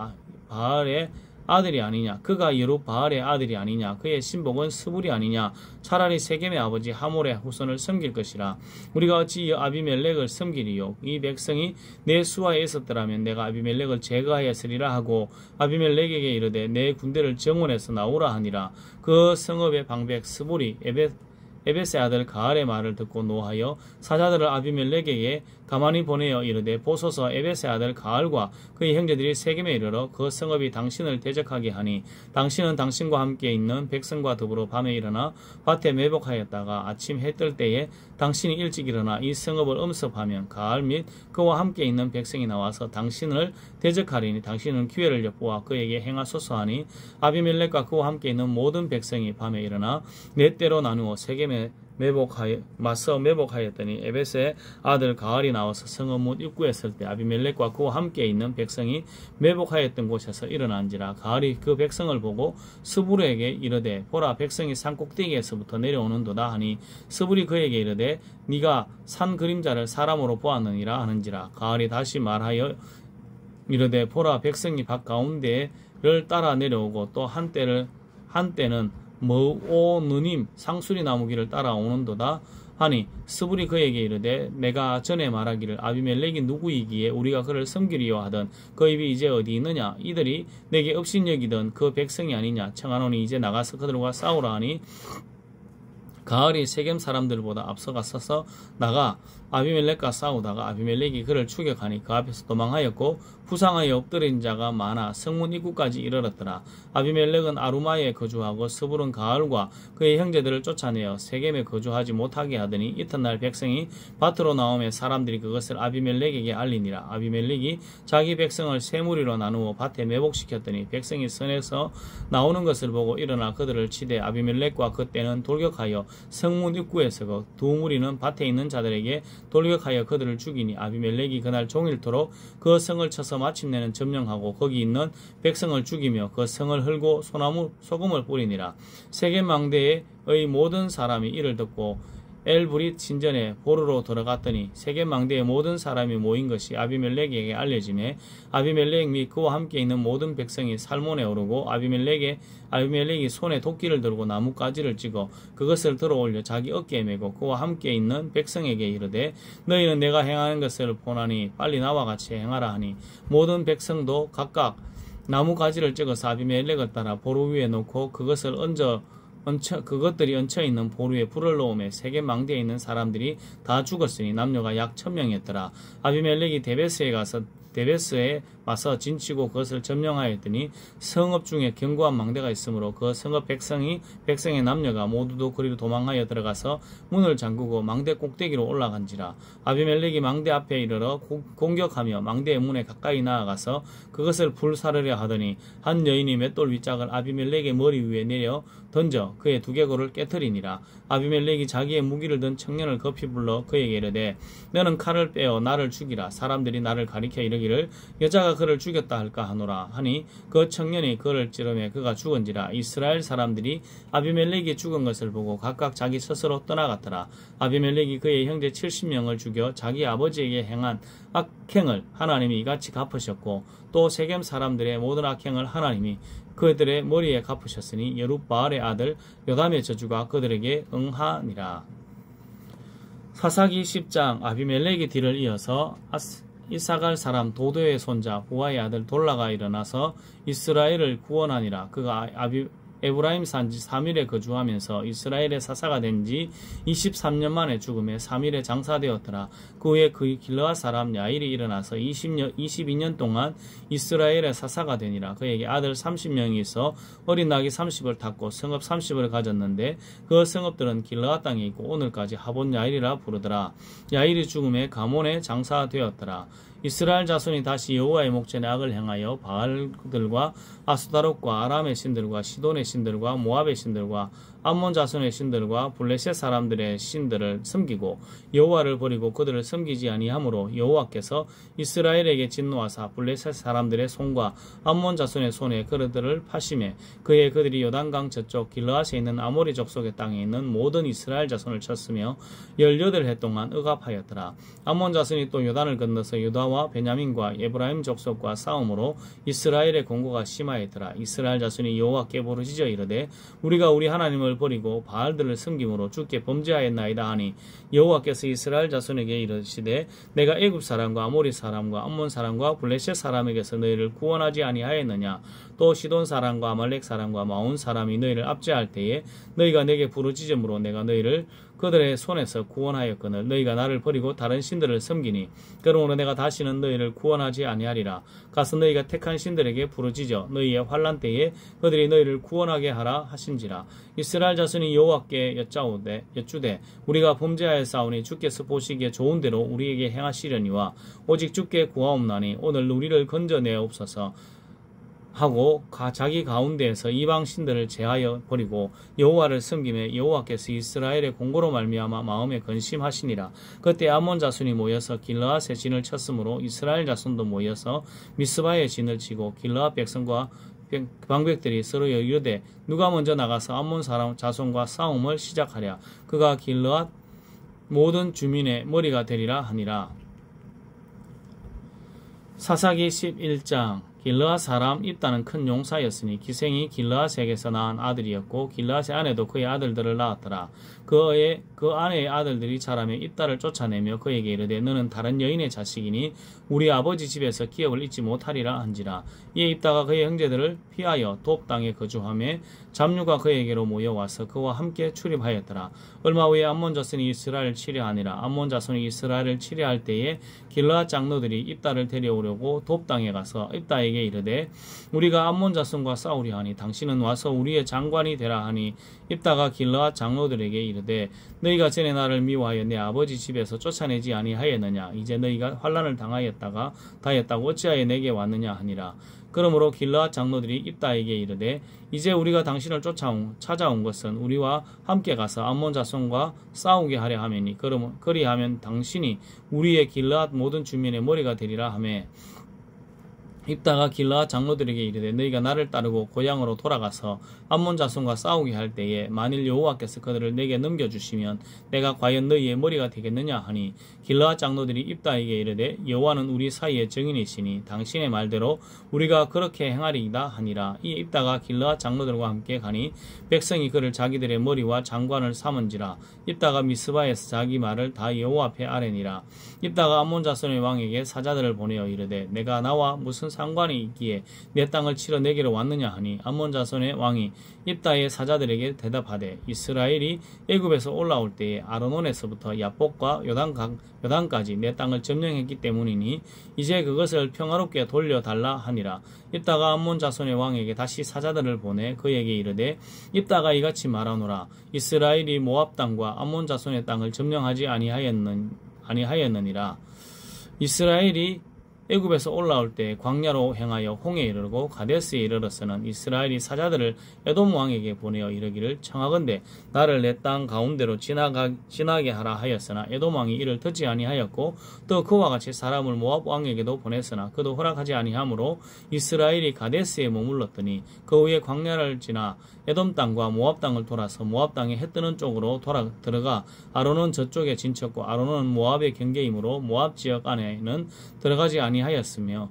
바알의 아들이 아니냐. 그가 여룻바알의 아들이 아니냐. 그의 신복은 스불이 아니냐. 차라리 세겜의 아버지 하몰의 후손을 섬길 것이라. 우리가 어찌 아비멜렉을 섬기리요. 이 백성이 내 수하에 있었더라면 내가 아비멜렉을 제거하였으리라 하고 아비멜렉에게 이르되 내 군대를 정원에서 나오라 하니라. 그 성읍의 방백 스불이 에벳의 아들 가알의 말을 듣고 노하여 사자들을 아비멜렉에게 가만히 보내어 이르되 보소서 에벳의 아들 가알과 그의 형제들이 세겜에 이르러 그 성읍이 당신을 대적하게 하니 당신은 당신과 함께 있는 백성과 더불어 밤에 일어나 밭에 매복하였다가 아침 해 뜰 때에 당신이 일찍 일어나 이 성읍을 음습하면 가알 및 그와 함께 있는 백성이 나와서 당신을 대적하리니 당신은 기회를 엿보아 그에게 행하소서 하니 아비멜렉과 그와 함께 있는 모든 백성이 밤에 일어나 네 때로 나누어 세겜에 맞서 매복하였더니 에벳의 아들 가알이 나와서 성읍 문 입구에 설 때 아비멜렉과 그와 함께 있는 백성이 매복하였던 곳에서 일어난지라. 가알이 그 백성을 보고 스불에게 이르되 보라 백성이 산 꼭대기에서부터 내려오는도다 하니 스불이 그에게 이르되 네가 산 그림자를 사람으로 보았느니라 하는지라. 가알이 다시 말하여 이르되 보라 백성이 밭 가운데를 따라 내려오고 또 한때는 머오느님 상수리 나무 길을 따라오는도다 하니 스불이 그에게 이르되 내가 전에 말하기를 아비멜렉이 누구이기에 우리가 그를 섬기리요 하던 그 입이 이제 어디 있느냐. 이들이 내게 업신여기던 그 백성이 아니냐. 청하노니 이제 나가서 그들과 싸우라 하니 가알이 세겜 사람들보다 앞서가서 나가 아비멜렉과 싸우다가 아비멜렉이 그를 추격하니 그 앞에서 도망하였고 부상하여 엎드린 자가 많아 성문 입구까지 이르렀더라. 아비멜렉은 아루마에 거주하고 스불은 가알과 그의 형제들을 쫓아내어 세겜에 거주하지 못하게 하더니 이튿날 백성이 밭으로 나오며 사람들이 그것을 아비멜렉에게 알리니라. 아비멜렉이 자기 백성을 세 무리로 나누어 밭에 매복시켰더니 백성이 성에서 나오는 것을 보고 일어나 그들을 치되 아비멜렉과 그때는 돌격하여 성문 입구에서 그 두 무리는 밭에 있는 자들에게 돌격하여 그들을 죽이니 아비멜렉이 그날 종일토록 그 성을 쳐서 마침내는 점령하고 거기 있는 백성을 죽이며 그 성을 헐고 소금을 뿌리니라. 세겜 망대의 모든 사람이 이를 듣고 엘브릿 신전에 보르로 들어갔더니 세겜 망대에 모든 사람이 모인 것이 아비멜렉에게 알려지매 아비멜렉 및 그와 함께 있는 모든 백성이 살몬에 오르고 아비멜렉이 손에 도끼를 들고 나뭇가지를 찍어 그것을 들어올려 자기 어깨에 메고 그와 함께 있는 백성에게 이르되 너희는 내가 행하는 것을 보나니 빨리 나와 같이 행하라 하니 모든 백성도 각각 나뭇가지를 찍어서 아비멜렉을 따라 보루 위에 놓고 그것들이 얹혀있는 보루에 불을 놓음에 세겜 망대에 있는 사람들이 다 죽었으니 남녀가 약 1000명이었더라. 아비멜렉이 데베스에 와서 진치고 그것을 점령하였더니 성읍 중에 견고한 망대가 있으므로 그 성읍 백성의 남녀가 모두도 그리로 도망하여 들어가서 문을 잠그고 망대 꼭대기로 올라간지라. 아비멜렉이 망대 앞에 이르러 공격하며 망대의 문에 가까이 나아가서 그것을 불사르려 하더니 한 여인이 맷돌 윗짝을 아비멜렉의 머리 위에 내려 던져 그의 두개골을 깨트리니라. 아비멜렉이 자기의 무기를 든 청년을 급히 불러 그에게 이르되 너는 칼을 빼어 나를 죽이라. 사람들이 나를 가리켜 이르기를 여자가 그를 죽였다 할까 하노라 하니 그 청년이 그를 찌르매 그가 죽은지라. 이스라엘 사람들이 아비멜렉이 죽은 것을 보고 각각 자기 스스로 떠나갔더라. 아비멜렉이 그의 형제 70명을 죽여 자기 아버지에게 행한 악행을 하나님이 이같이 갚으셨고 또 세겜 사람들의 모든 악행을 하나님이 그들의 머리에 갚으셨으니 여룻바알의 아들 요담의 저주가 그들에게 응하니라. 사사기 10장. 아비멜렉의 뒤를 이어서 이사갈 사람 도도의 손자 부하의 아들 돌라가 일어나서 이스라엘을 구원하니라. 그가 에브라임 산지 3일에 거주하면서 이스라엘의 사사가 된 지 23년 만에 죽음에 3일에 장사되었더라. 그 후에 그 길르앗 사람 야일이 일어나서 22년 동안 이스라엘의 사사가 되니라. 그에게 아들 30명이 있어 어린 낙이 30을 탔고 성읍 30을 가졌는데 그 성읍들은 길르앗 땅에 있고 오늘까지 하본 야일이라 부르더라. 야일이 죽음에 가몬에 장사되었더라. 이스라엘 자손이 다시 여호와의 목전에 악을 행하여 바알들과 아스타롯과 아람의 신들과 시돈의 신들과 모압의 신들과 암몬 자손의 신들과 블레셋 사람들의 신들을 섬기고 여호와를 버리고 그들을 섬기지 아니하므로 여호와께서 이스라엘에게 진노하사 블레셋 사람들의 손과 암몬 자손의 손에 그들을 파심해 그의 그들이 요단강 저쪽 길르앗에 있는 아모리 족속의 땅에 있는 모든 이스라엘 자손을 쳤으며 18해 동안 억압하였더라. 암몬 자손이 또 요단을 건너서 유다와 베냐민과 에브라임 족속과 싸움으로 이스라엘의 공고가 심하였더라. 이스라엘 자손이 여호와께 부르짖어 이르되 우리가 우리 하나님을 버리고 바알들을 섬김으로 주께 범죄하였나이다 하니 여호와께서 이스라엘 자손에게 이르시되 내가 애굽 사람과 아모리 사람과 암몬 사람과 블레셋 사람에게서 너희를 구원하지 아니하였느냐. 또 시돈 사람과 아말렉 사람과 마온 사람이 너희를 압제할 때에 너희가 내게 부르짖음으로 내가 너희를 그들의 손에서 구원하였거늘 너희가 나를 버리고 다른 신들을 섬기니 그러므로 내가 다시는 너희를 구원하지 아니하리라. 가서 너희가 택한 신들에게 부르짖어 너희의 환난 때에 그들이 너희를 구원하게 하라 하신지라. 이스라엘 자손이 여호와께 여쭈되 우리가 범죄하였사오니 주께서 보시기에 좋은 대로 우리에게 행하시려니와 오직 주께 구하옵나니 오늘 우리를 건져내옵소서 하고 자기 가운데에서 이방 신들을 제하여 버리고 여호와를 섬김에 여호와께서 이스라엘의 공고로 말미암아 마음에 근심하시니라. 그때 암몬 자손이 모여서 길르앗의 진을 쳤으므로 이스라엘 자손도 모여서 미스바의 진을 치고 길르앗 백성과 방백들이 서로 이르되 누가 먼저 나가서 암몬 사람 자손과 싸움을 시작하랴. 그가 길르앗 모든 주민의 머리가 되리라 하니라. 사사기 11장. 길르앗 사람 입다는 큰 용사였으니 기생이 길르앗에게서 낳은 아들이었고 길르앗의 아내도 그의 아들들을 낳았더라. 그 아내의 아들들이 자라며 입다를 쫓아내며 그에게 이르되 너는 다른 여인의 자식이니 우리 아버지 집에서 기업을 잊지 못하리라 한지라. 이에 입다가 그의 형제들을 피하여 돕 땅에 거주하며 잡류가 그에게로 모여와서 그와 함께 출입하였더라. 얼마 후에 암몬 자손이 이스라엘을 치려하니라. 암몬 자손이 이스라엘을 치려할 때에 길르앗 장로들이 입다를 데려오려고 돕 땅에 가서 입다에게 이르되 우리가 암몬 자손과 싸우려 하니 당신은 와서 우리의 장관이 되라 하니 입다가 길르앗 장로들에게 이르되 너희가 전에 나를 미워하여 내 아버지 집에서 쫓아내지 아니하였느냐. 이제 너희가 환난을 당하였다고 어찌하여 내게 왔느냐 하니라. 그러므로 길르앗 장로들이 입다에게 이르되 이제 우리가 당신을 찾아온 것은 우리와 함께 가서 암몬 자손과 싸우게 하려 하매니 그리하면 당신이 우리의 길르앗 모든 주민의 머리가 되리라 하매 입다가 길르앗 장로들에게 이르되 너희가 나를 따르고 고향으로 돌아가서 암몬 자손과 싸우게 할 때에 만일 여호와께서 그들을 내게 넘겨주시면 내가 과연 너희의 머리가 되겠느냐 하니 길르앗 장로들이 입다에게 이르되 여호와는 우리 사이의 증인이시니 당신의 말대로 우리가 그렇게 행하리이다 하니라. 이 입다가 길르앗 장로들과 함께 가니 백성이 그를 자기들의 머리와 장관을 삼은지라. 입다가 미스바에서 자기 말을 다 여호와 앞에 아뢰니라. 입다가 암몬 자손의 왕에게 사자들을 보내어 이르되 내가 나와 무슨 상관이 있기에 내 땅을 치러 내게로 왔느냐 하니 암몬 자손의 왕이 입다의 사자들에게 대답하되 이스라엘이 애굽에서 올라올 때에 아르논에서부터 야복과 요단까지 내 땅을 점령했기 때문이니 이제 그것을 평화롭게 돌려달라 하니라. 입다가 암몬 자손의 왕에게 다시 사자들을 보내 그에게 이르되 입다가 이같이 말하노라. 이스라엘이 모압 땅과 암몬 자손의 땅을 점령하지 아니하였느니라. 이스라엘이 애굽에서 올라올 때 광야로 행하여 홍해에 이르고 가데스에 이르러서는 이스라엘이 사자들을 에돔 왕에게 보내어 이르기를 청하건대 나를 내 땅 가운데로 지나게 하라 하였으나 에돔 왕이 이를 듣지 아니하였고 또 그와 같이 사람을 모압 왕에게도 보냈으나 그도 허락하지 아니하므로 이스라엘이 가데스에 머물렀더니 그 후에 광야를 지나 에돔 땅과 모압 땅을 돌아서 모압 땅의 해 뜨는 쪽으로 들어가 아론은 저쪽에 진쳤고 아론은 모압의 경계이므로 모압 지역 안에는 들어가지 아니하였으며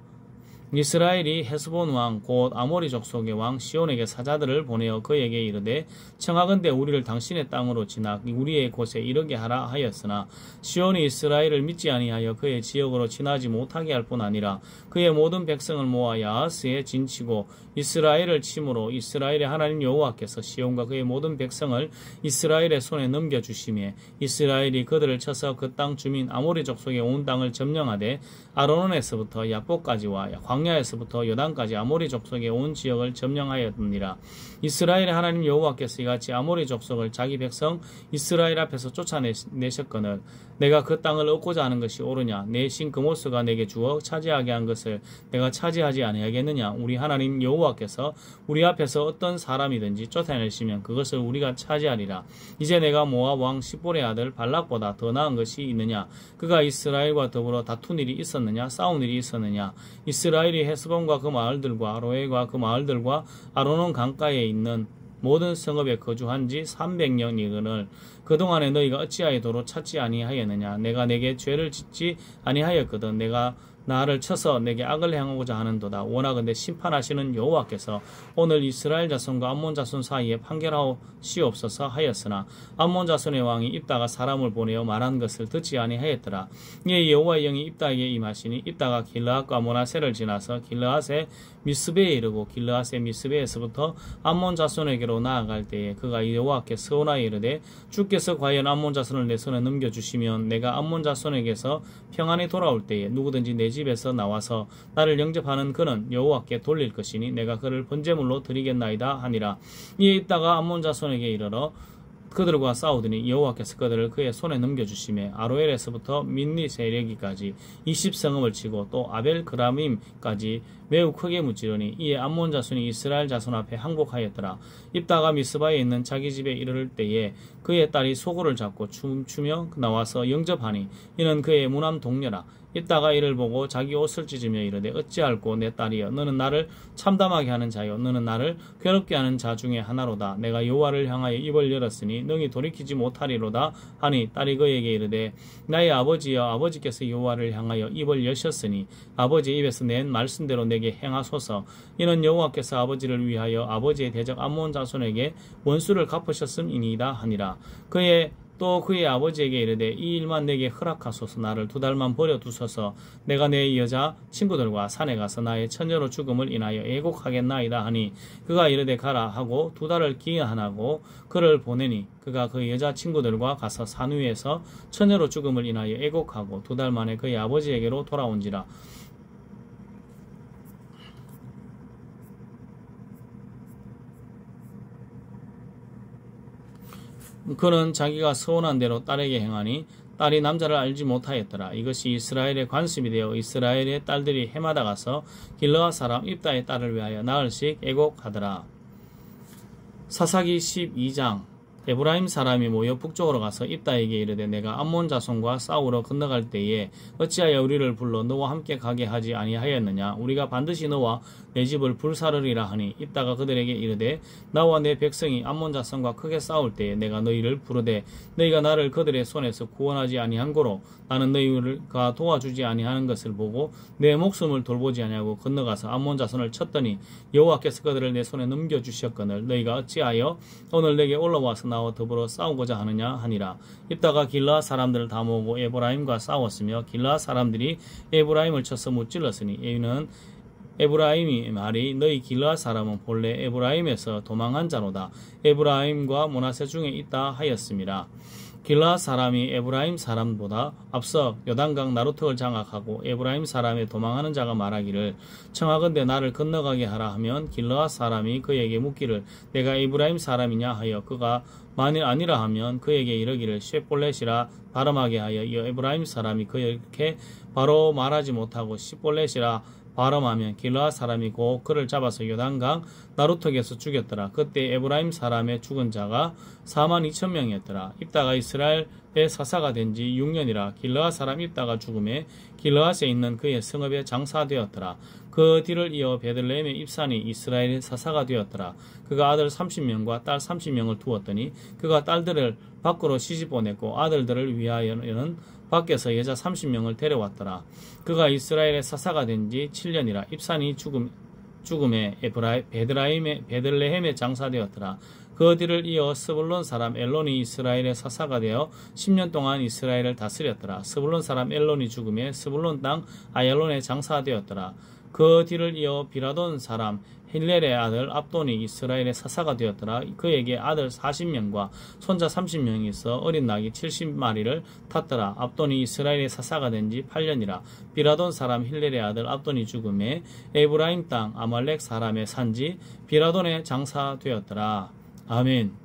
이스라엘이 헤스본 왕 곧 아모리 족속의 왕 시온에게 사자들을 보내어 그에게 이르되 청하건대 우리를 당신의 땅으로 지나 우리의 곳에 이르게 하라 하였으나 시온이 이스라엘을 믿지 아니하여 그의 지역으로 지나지 못하게 할 뿐 아니라 그의 모든 백성을 모아 야하스에 진치고 이스라엘을 침으로 이스라엘의 하나님 여호와께서 시온과 그의 모든 백성을 이스라엘의 손에 넘겨주시매 이스라엘이 그들을 쳐서 그 땅 주민 아모리 족속의 온 땅을 점령하되 아르논에서부터 야복까지와 광야에서부터 요단까지 아모리 족속의 온 지역을 점령하였느니라. 이스라엘의 하나님 여호와께서 이같이 아모리 족속을 자기 백성 이스라엘 앞에서 쫓아내셨거늘 내가 그 땅을 얻고자 하는 것이 옳으냐? 내 신 그모스가 내게 주어 차지하게 한 것을 내가 차지하지 아니하겠느냐? 우리 하나님 여호와께서 우리 앞에서 어떤 사람이든지 쫓아내시면 그것을 우리가 차지하리라. 이제 내가 모압 왕 시볼의 아들 발락보다 더 나은 것이 있느냐? 그가 이스라엘과 더불어 다툰 일이 있었느냐? 싸운 일이 있었느냐? 이스라엘이 헤스본과 그 마을들과 아로엘과 그 마을들과 아르논 강가에 있는 모든 성읍에 거주한 지 300년이거늘 그동안에 너희가 어찌하여 도로 찾지 아니하였느냐? 내가 내게 죄를 짓지 아니하였거든. 내가 나를 쳐서 내게 악을 행하고자 하는도다. 원하건대 심판하시는 여호와께서 오늘 이스라엘 자손과 암몬 자손 사이에 판결하시옵소서 하였으나 암몬 자손의 왕이 입다가 사람을 보내어 말한 것을 듣지 아니하였더라. 이에 여호와의 영이 입다에게 임하시니 입다가 길르앗과 모나세를 지나서 길르앗의 미스베에 이르고 길르앗의 미스베에서부터 암몬 자손에게로 나아갈 때에 그가 여호와께 서원하여 이르되 주께서 과연 암몬 자손을 내 손에 넘겨주시면 내가 암몬 자손에게서 평안히 돌아올 때에 누구든지 내 집에서 나와서 나를 영접하는 그는 여호와께 돌릴 것이니 내가 그를 번제물로 드리겠나이다 하니라. 이에 있다가 암몬 자손에게 이르러 그들과 싸우더니 여호와께서 그들을 그의 손에 넘겨주시매 아로엘에서부터 민니세레기까지 20성읍을 치고 또 아벨그라밈까지 매우 크게 무찌르니 이에 암몬 자손이 이스라엘 자손 앞에 항복하였더라. 입다가 미스바에 있는 자기 집에 이르를 때에 그의 딸이 소고를 잡고 춤추며 나와서 영접하니 이는 그의 무남 동료라. 입다가 이를 보고 자기 옷을 찢으며 이르되 어찌할꼬 내 딸이여 너는 나를 참담하게 하는 자여 너는 나를 괴롭게 하는 자 중에 하나로다. 내가 여호와를 향하여 입을 열었으니 능히 돌이키지 못하리로다 하니 딸이 그에게 이르되 나의 아버지여 아버지께서 여호와를 향하여 입을 여셨으니 아버지의 입에서 낸 말씀대로 내게 행하소서. 이는 여호와께서 아버지를 위하여 아버지의 대적 암몬 자손에게 원수를 갚으셨음이니이다 하니라. 또 그의 아버지에게 이르되 이 일만 내게 허락하소서. 나를 2달만 버려두소서. 내가 내 여자 친구들과 산에 가서 나의 처녀로 죽음을 인하여 애곡하겠나이다 하니 그가 이르되 가라 하고 2달을 기한하고 그를 보내니 그가 그 여자 친구들과 가서 산 위에서 처녀로 죽음을 인하여 애곡하고 2달 만에 그의 아버지에게로 돌아온지라. 그는 자기가 서원한 대로 딸에게 행하니 딸이 남자를 알지 못하였더라. 이것이 이스라엘의 관습이 되어 이스라엘의 딸들이 해마다 가서 길르앗 사람 입다의 딸을 위하여 나흘씩 애곡하더라. 사사기 12장. 에브라임 사람이 모여 북쪽으로 가서 입다에게 이르되 내가 암몬 자손과 싸우러 건너갈 때에 어찌하여 우리를 불러 너와 함께 가게 하지 아니하였느냐. 우리가 반드시 너와 내 집을 불사르리라 하니 입다가 그들에게 이르되 나와 내 백성이 암몬 자손과 크게 싸울 때에 내가 너희를 부르되 너희가 나를 그들의 손에서 구원하지 아니한 고로 나는 너희가 도와주지 아니하는 것을 보고 내 목숨을 돌보지 아니하고 건너가서 암몬 자손을 쳤더니 여호와께서 그들을 내 손에 넘겨주셨거늘 너희가 어찌하여 오늘 내게 올라와서 나와 더불어 싸우고자 하느냐 하니라. 입다가 길르앗 사람들을 다 모으고 에브라임과 싸웠으며 길르앗 사람들이 에브라임을 쳐서 무찔렀으니 이는 에브라임이 말이 너희 길르앗 사람은 본래 에브라임에서 도망한 자로다. 에브라임과 므낫세 중에 있다 하였습니다. 길르앗 사람이 에브라임 사람보다 앞서 요단강 나루턱을 장악하고 에브라임 사람의 도망하는 자가 말하기를 청하건대 나를 건너가게 하라 하면 길르앗 사람이 그에게 묻기를 내가 에브라임 사람이냐 하여 그가 만일 아니라 하면 그에게 이르기를 쉿볼렛이라 발음하게 하여 이 에브라임 사람이 그렇게 바로 말하지 못하고 쉿볼렛이라 발음하면 길르앗 사람이 곧 그를 잡아서 요단강 나루턱에서 죽였더라. 그때 에브라임 사람의 죽은 자가 42,000명이었더라. 입다가 이스라엘의 사사가 된 지 6년이라 길르앗 사람 입다가 죽음에 길르앗에 있는 그의 성읍에 장사되었더라. 그 뒤를 이어 베들레헴의 입산이 이스라엘의 사사가 되었더라. 그가 아들 30명과 딸 30명을 두었더니 그가 딸들을 밖으로 시집 보냈고 아들들을 위하여는 밖에서 여자 30명을 데려왔더라. 그가 이스라엘의 사사가 된 지 7년이라 입산이 죽음에 베들레헴에 장사되었더라. 그 뒤를 이어 스불론 사람 엘론이 이스라엘의 사사가 되어 10년 동안 이스라엘을 다스렸더라. 스불론 사람 엘론이 죽음에 스불론 땅 아얄론에 장사되었더라. 그 뒤를 이어 비라돈 사람 힐렐의 아들 압돈이 이스라엘의 사사가 되었더라. 그에게 아들 40명과 손자 30명이 있어 어린 낙이 70마리를 탔더라. 압돈이 이스라엘의 사사가 된 지 8년이라. 비라돈 사람 힐렐의 아들 압돈이 죽음에 에브라임 땅 아말렉 사람의 산지 비라돈에 장사되었더라. 아멘.